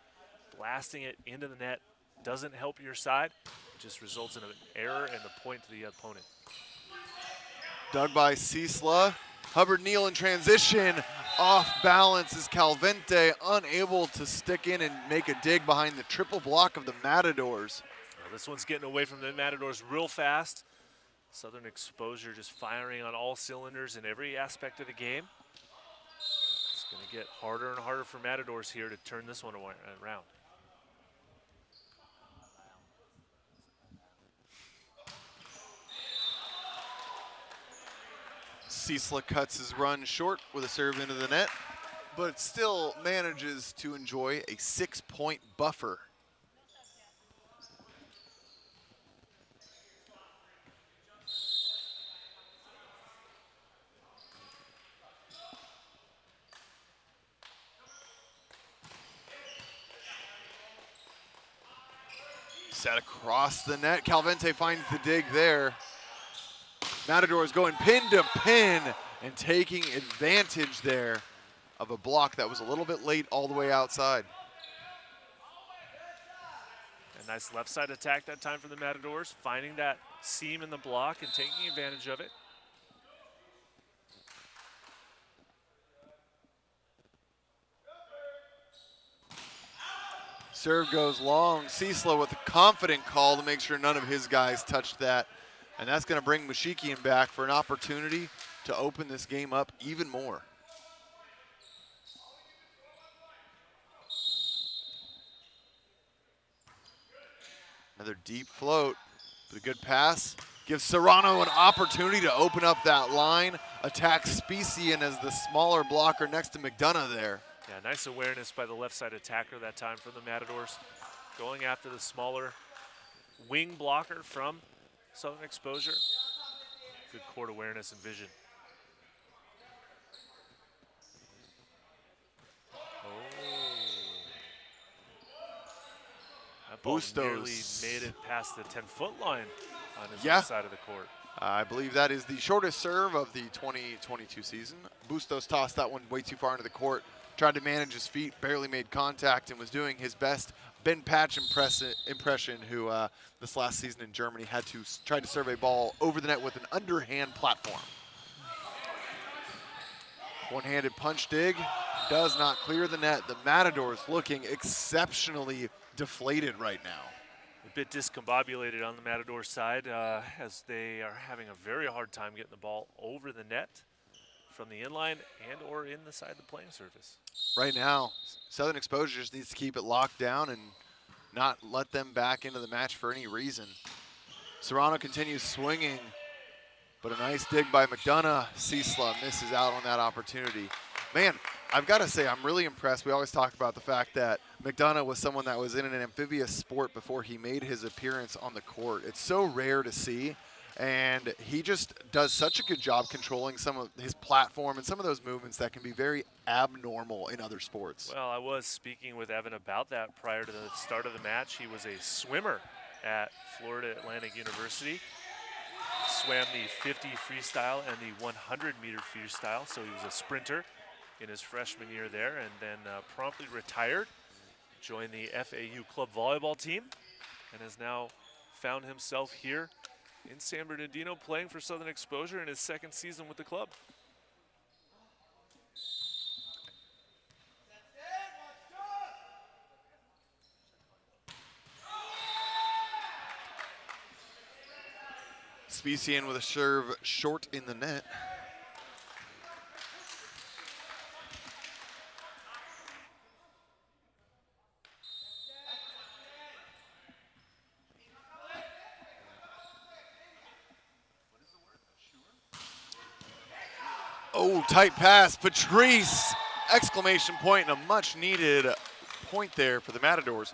Blasting it into the net doesn't help your side. It just results in an error and a point to the opponent. Dug by Cisla. Hubbard Neal in transition. Off balance is Calvente, unable to stick in and make a dig behind the triple block of the Matadors. Well, this one's getting away from the Matadors real fast. Southern Exposure just firing on all cylinders in every aspect of the game. It's going to get harder and harder for Matadors here to turn this one around. Cisla cuts his run short with a serve into the net, but still manages to enjoy a 6-point buffer. Set across the net. Calvente finds the dig there. Matadors going pin to pin and taking advantage there of a block that was a little bit late all the way outside. A nice left side attack that time for the Matadors, finding that seam in the block and taking advantage of it. Serve goes long. Cisla with a confident call to make sure none of his guys touched that. And that's going to bring Mushikian back for an opportunity to open this game up even more. Another deep float with a good pass. Gives Serrano an opportunity to open up that line. Attacks Specian as the smaller blocker next to McDonough there. Yeah, nice awareness by the left side attacker that time for the Matadors. Going after the smaller wing blocker from Southern Exposure. Good court awareness and vision. Oh. That ball nearly made it past the 10-foot line on his left side of the court. I believe that is the shortest serve of the 2022 season. Bustos tossed that one way too far into the court. Tried to manage his feet, barely made contact, and was doing his best Ben Patch impression, who this last season in Germany had to try to serve a ball over the net with an underhand platform. One-handed punch dig does not clear the net. The Matadors looking exceptionally deflated right now. A bit discombobulated on the Matador side as they are having a very hard time getting the ball over the net from the inline and or in the side of the playing surface. Right now, Southern Exposure just needs to keep it locked down and not let them back into the match for any reason. Serrano continues swinging, but a nice dig by McDonough. Cisla misses out on that opportunity. Man, I've got to say, I'm really impressed. We always talk about the fact that McDonough was someone that was in an amphibious sport before he made his appearance on the court. It's so rare to see. And he just does such a good job controlling some of his platform and some of those movements that can be very abnormal in other sports. Well, I was speaking with Evan about that prior to the start of the match. He was a swimmer at Florida Atlantic University. Swam the 50 freestyle and the 100-meter freestyle, so he was a sprinter in his freshman year there, and then promptly retired, joined the FAU club volleyball team, and has now found himself here in San Bernardino playing for Southern Exposure in his second season with the club. Specian with a serve short in the net. Oh, tight pass. Patrice! Exclamation point and a much needed point there for the Matadors.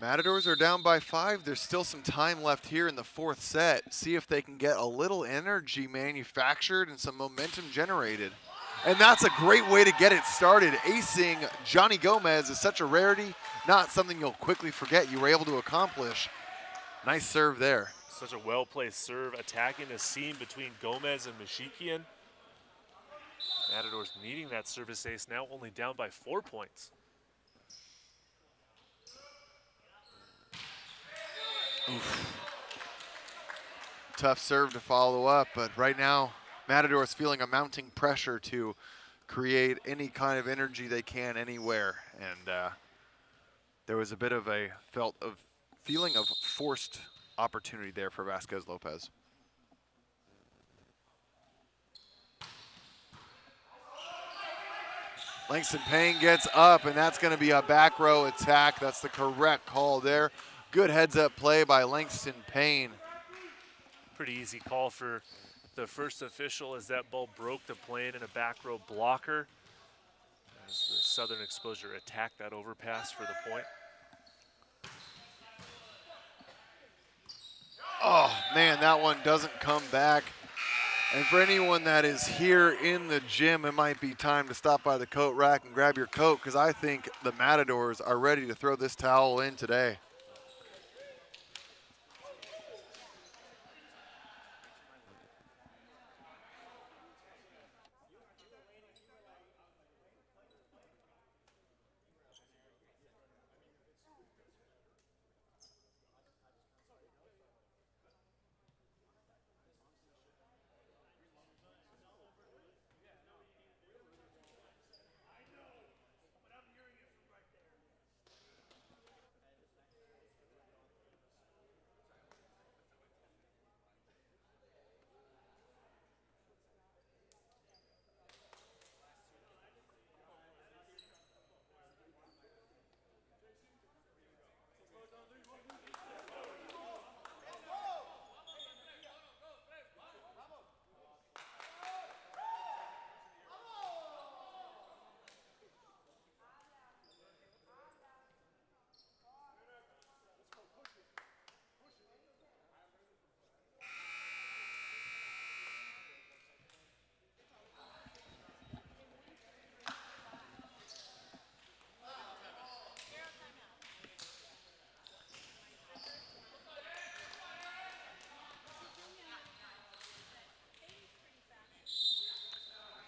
Matadors are down by 5. There's still some time left here in the 4th set. See if they can get a little energy manufactured and some momentum generated. And that's a great way to get it started. Acing Johnny Gomez is such a rarity, not something you'll quickly forget you were able to accomplish. Nice serve there. Such a well-placed serve, attacking the seam between Gomez and Mashikian. Matadors needing that service ace, now only down by 4 points. Oof. Tough serve to follow up, but right now, Matadors feeling a mounting pressure to create any kind of energy they can anywhere. And there was a bit of a feeling of forced opportunity there for Vasquez Lopez. Langston Payne gets up, and that's going to be a back row attack. That's the correct call there. Good heads-up play by Langston Payne. Pretty easy call for the first official as that ball broke the plane in a back row blocker. As the Southern Exposure attacked that overpass for the point. Oh, man, that one doesn't come back. And for anyone that is here in the gym, it might be time to stop by the coat rack and grab your coat, because I think the Matadors are ready to throw this towel in today.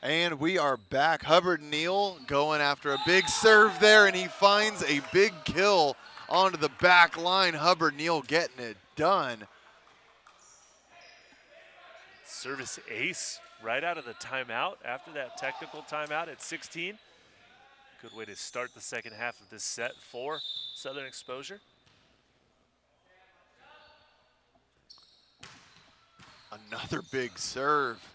And we are back. Hubbard Neal going after a big serve there, and he finds a big kill onto the back line. Hubbard Neal getting it done. Service ace right out of the timeout after that technical timeout at 16. Good way to start the second half of this set for Southern Exposure. Another big serve.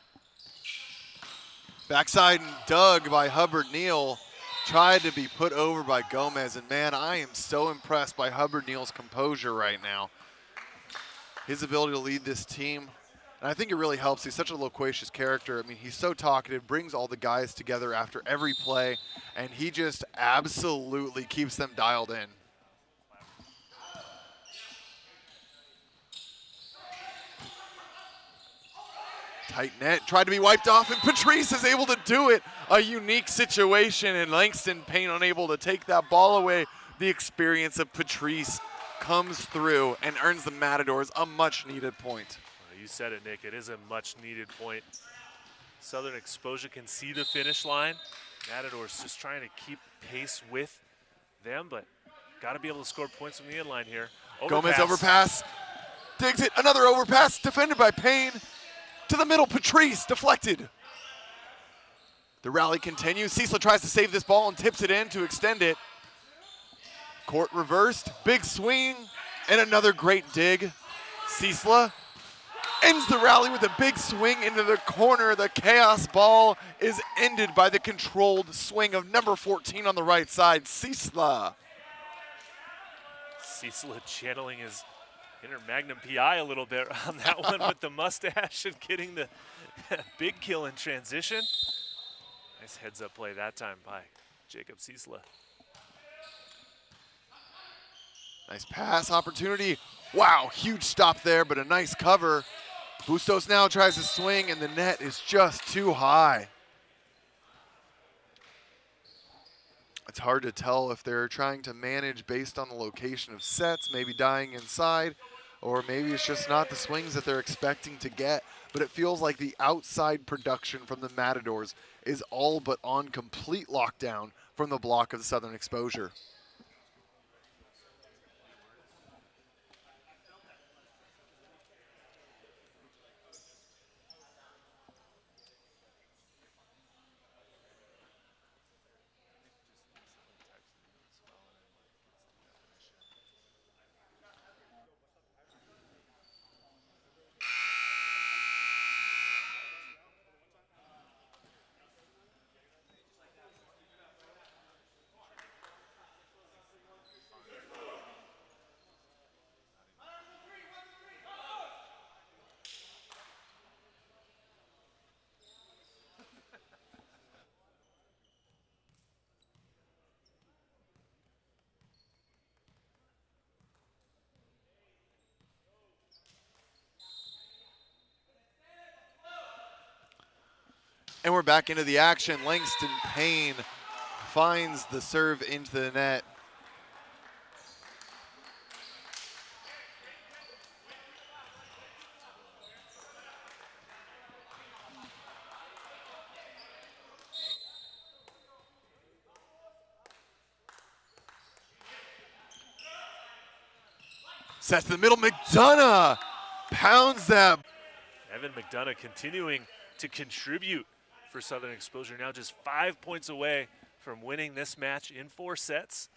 Backside and dug by Hubbard Neal. Tried to be put over by Gomez. And man, I am so impressed by Hubbard Neal's composure right now. His ability to lead this team. And I think it really helps. He's such a loquacious character. I mean, he's so talkative, brings all the guys together after every play, and he just absolutely keeps them dialed in. Tight net, tried to be wiped off, and Patrice is able to do it. A unique situation, and Langston Payne unable to take that ball away. The experience of Patrice comes through and earns the Matadors a much-needed point. You said it, Nick. It is a much-needed point. Southern Exposure can see the finish line. Matadors just trying to keep pace with them, but got to be able to score points from the inline here. Gomez overpass, digs it. Another overpass, defended by Payne. To the middle, Patrice, deflected. The rally continues. Cecil tries to save this ball and tips it in to extend it. Court reversed, big swing, and another great dig. Cecil ends the rally with a big swing into the corner. The chaos ball is ended by the controlled swing of number 14 on the right side, Cecil. Cecil channeling his inner Magnum PI a little bit on that one with the mustache and getting the big kill in transition. Nice heads-up play that time by Jacob Cecil. Nice pass opportunity. Wow, huge stop there, but a nice cover. Bustos now tries to swing, and the net is just too high. It's hard to tell if they're trying to manage based on the location of sets, maybe dying inside, or maybe it's just not the swings that they're expecting to get. But it feels like the outside production from the Matadors is all but on complete lockdown from the block of the Southern Exposure. And we're back into the action. Langston Payne finds the serve into the net. Sets to the middle, McDonough pounds that. Evan McDonough continuing to contribute for Southern Exposure, now just 5 points away from winning this match in 4 sets.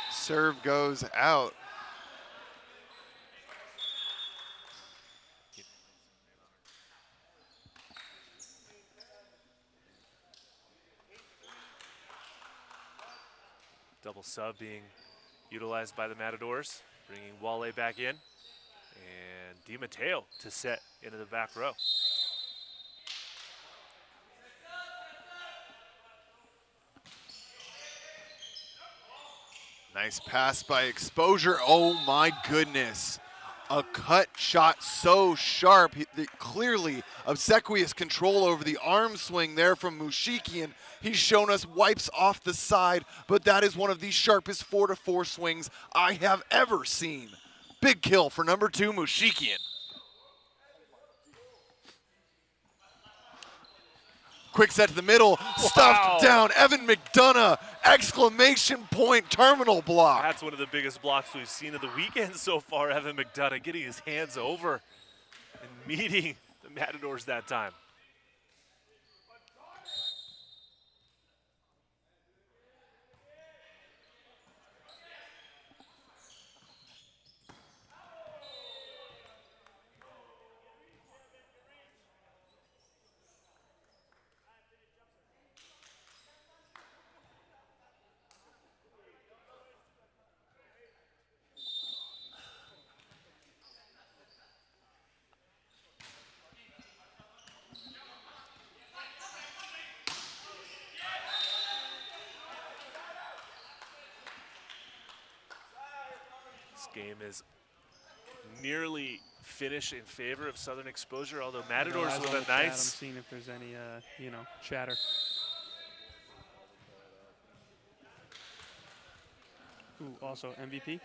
Serve goes out. Double sub being utilized by the Matadors, bringing Wale back in, and Di Matteo to set into the back row. Nice pass by Exposure. Oh my goodness. A cut shot so sharp. Clearly obsequious control over the arm swing there from Mushikian. He's shown us wipes off the side, but that is one of the sharpest 4-to-4 swings I have ever seen. Big kill for number 2, Mushikian. Quick set to the middle, stuffed down. Evan McDonough, exclamation point, terminal block. That's one of the biggest blocks we've seen of the weekend so far. Evan McDonough getting his hands over and meeting the Matadors that time. Game is nearly finished in favor of Southern Exposure, although Matadors with a nice. I'm seeing if there's any, chatter. Ooh, also MVP.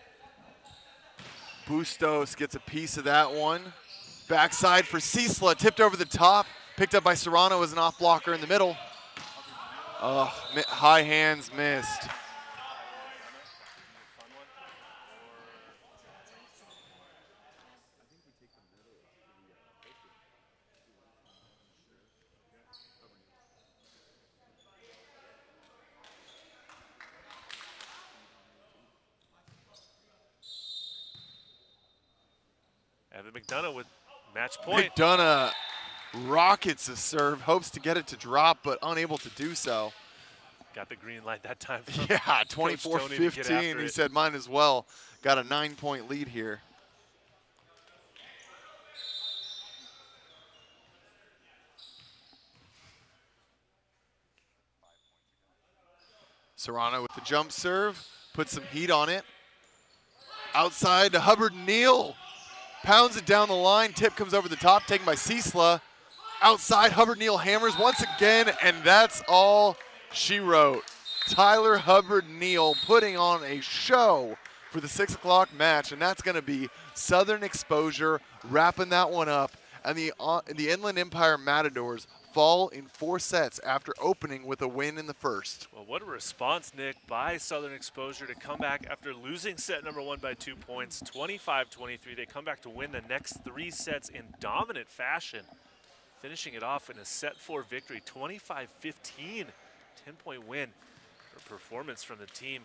Bustos gets a piece of that one. Backside for Cecil, tipped over the top, picked up by Serrano as an off blocker in the middle. Oh, high hands missed. Evan McDonough with match point. McDonough rockets a serve, hopes to get it to drop, but unable to do so. Got the green light that time. Yeah, 24-15. He said mine as well. Got a 9-point lead here. Serrano with the jump serve, put some heat on it. Outside to Hubbard Neal. Pounds it down the line. Tip comes over the top, taken by Ciesla. Outside, Hubbard Neal hammers once again, and that's all she wrote. Tyler Hubbard Neal putting on a show for the 6 o'clock match, and that's going to be Southern Exposure wrapping that one up. And the Inland Empire Matadors fall in 4 sets after opening with a win in the first. Well, what a response, Nick, by Southern Exposure to come back after losing set number 1 by 2 points, 25-23. They come back to win the next 3 sets in dominant fashion, finishing it off in a set 4 victory, 25-15, 10-point win for performance from the team.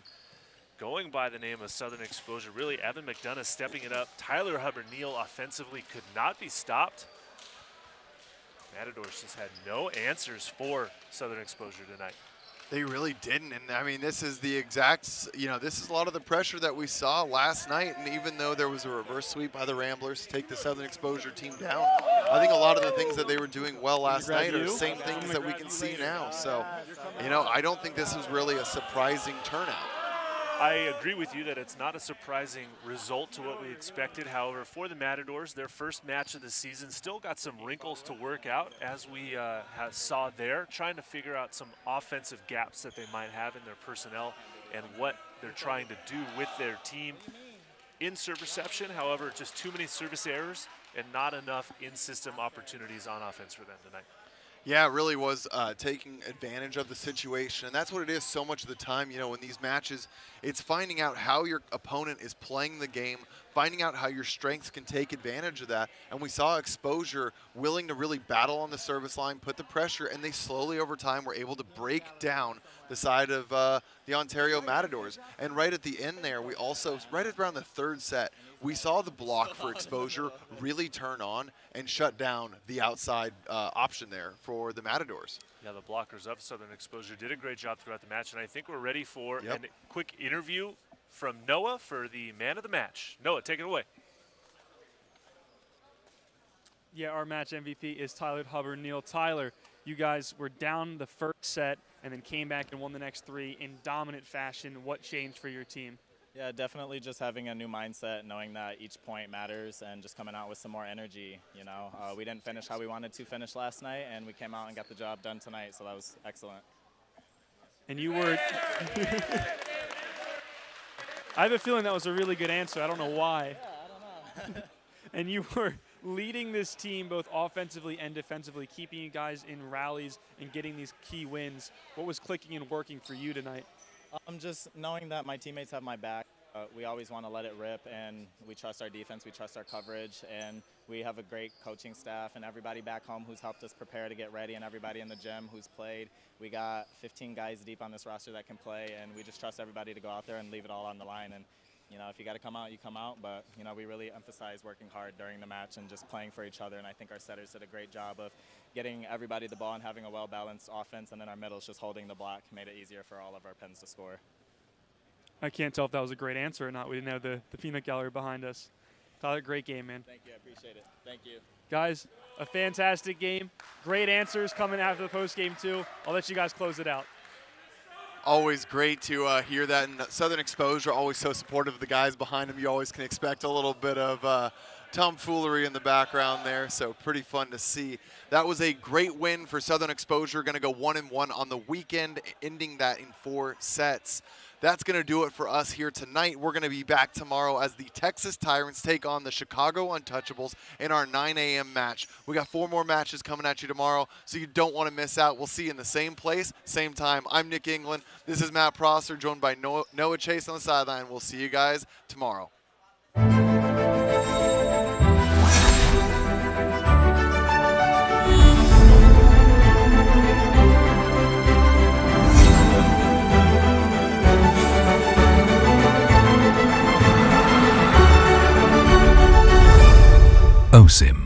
Going by the name of Southern Exposure, really Evan McDonough stepping it up. Tyler Hubbard Neal offensively could not be stopped. Matadors just had no answers for Southern Exposure tonight. They really didn't, and I mean, this is the exact, this is a lot of the pressure that we saw last night, and even though there was a reverse sweep by the Ramblers to take the Southern Exposure team down, I think a lot of the things that they were doing well last night are the same things that we can see now. So, I don't think this was really a surprising turnout. I agree with you that it's not a surprising result to what we expected. However, for the Matadors, their first match of the season still got some wrinkles to work out, as we saw there, trying to figure out some offensive gaps that they might have in their personnel and what they're trying to do with their team in serve reception. However, just too many service errors and not enough in-system opportunities on offense for them tonight. Yeah, it really was taking advantage of the situation. And that's what it is so much of the time, in these matches. It's finding out how your opponent is playing the game, finding out how your strengths can take advantage of that. And we saw Exposure willing to really battle on the service line, put the pressure, and they slowly over time were able to break down the side of the Ontario Matadors. And right at the end there, we also, right around the 3rd set, we saw the block for Exposure really turn on and shut down the outside option there for the Matadors. Yeah, the blockers up. Southern Exposure did a great job throughout the match, and I think we're ready for a quick interview from Noah for the man of the match. Noah, take it away. Yeah, our match MVP is Tyler Hubbard Neal. Tyler, you guys were down the first set and then came back and won the next 3 in dominant fashion. What changed for your team? Yeah, definitely just having a new mindset, knowing that each point matters, and just coming out with some more energy. We didn't finish how we wanted to finish last night, and we came out and got the job done tonight, so that was excellent. And you were I have a feeling that was a really good answer. I don't know why. Yeah, I don't know. And you were leading this team both offensively and defensively, keeping you guys in rallies and getting these key wins. What was clicking and working for you tonight? Just knowing that my teammates have my back. We always want to let it rip, and we trust our defense, we trust our coverage, and we have a great coaching staff and everybody back home who's helped us prepare to get ready, and everybody in the gym who's played. We got 15 guys deep on this roster that can play, and we just trust everybody to go out there and leave it all on the line. And if you got to come out, you come out, but we really emphasize working hard during the match and just playing for each other, and I think our setters did a great job of getting everybody the ball and having a well-balanced offense, and then our middles just holding the block made it easier for all of our pens to score. I can't tell if that was a great answer or not. We didn't have the peanut gallery behind us. Tyler, great game, man. Thank you. I appreciate it. Thank you. Guys, a fantastic game. Great answers coming after the post game, too. I'll let you guys close it out. Always great to hear that. And Southern Exposure, always so supportive of the guys behind them. You always can expect a little bit of tomfoolery in the background there, so pretty fun to see. That was a great win for Southern Exposure. Going to go 1-1 on the weekend, ending that in 4 sets. That's going to do it for us here tonight. We're going to be back tomorrow as the Texas Tyrants take on the Chicago Untouchables in our 9 a.m. match. We got 4 more matches coming at you tomorrow, so you don't want to miss out. We'll see you in the same place, same time. I'm Nick England. This is Matt Prosser, joined by Noah Chase on the sideline. We'll see you guys tomorrow. OSIM.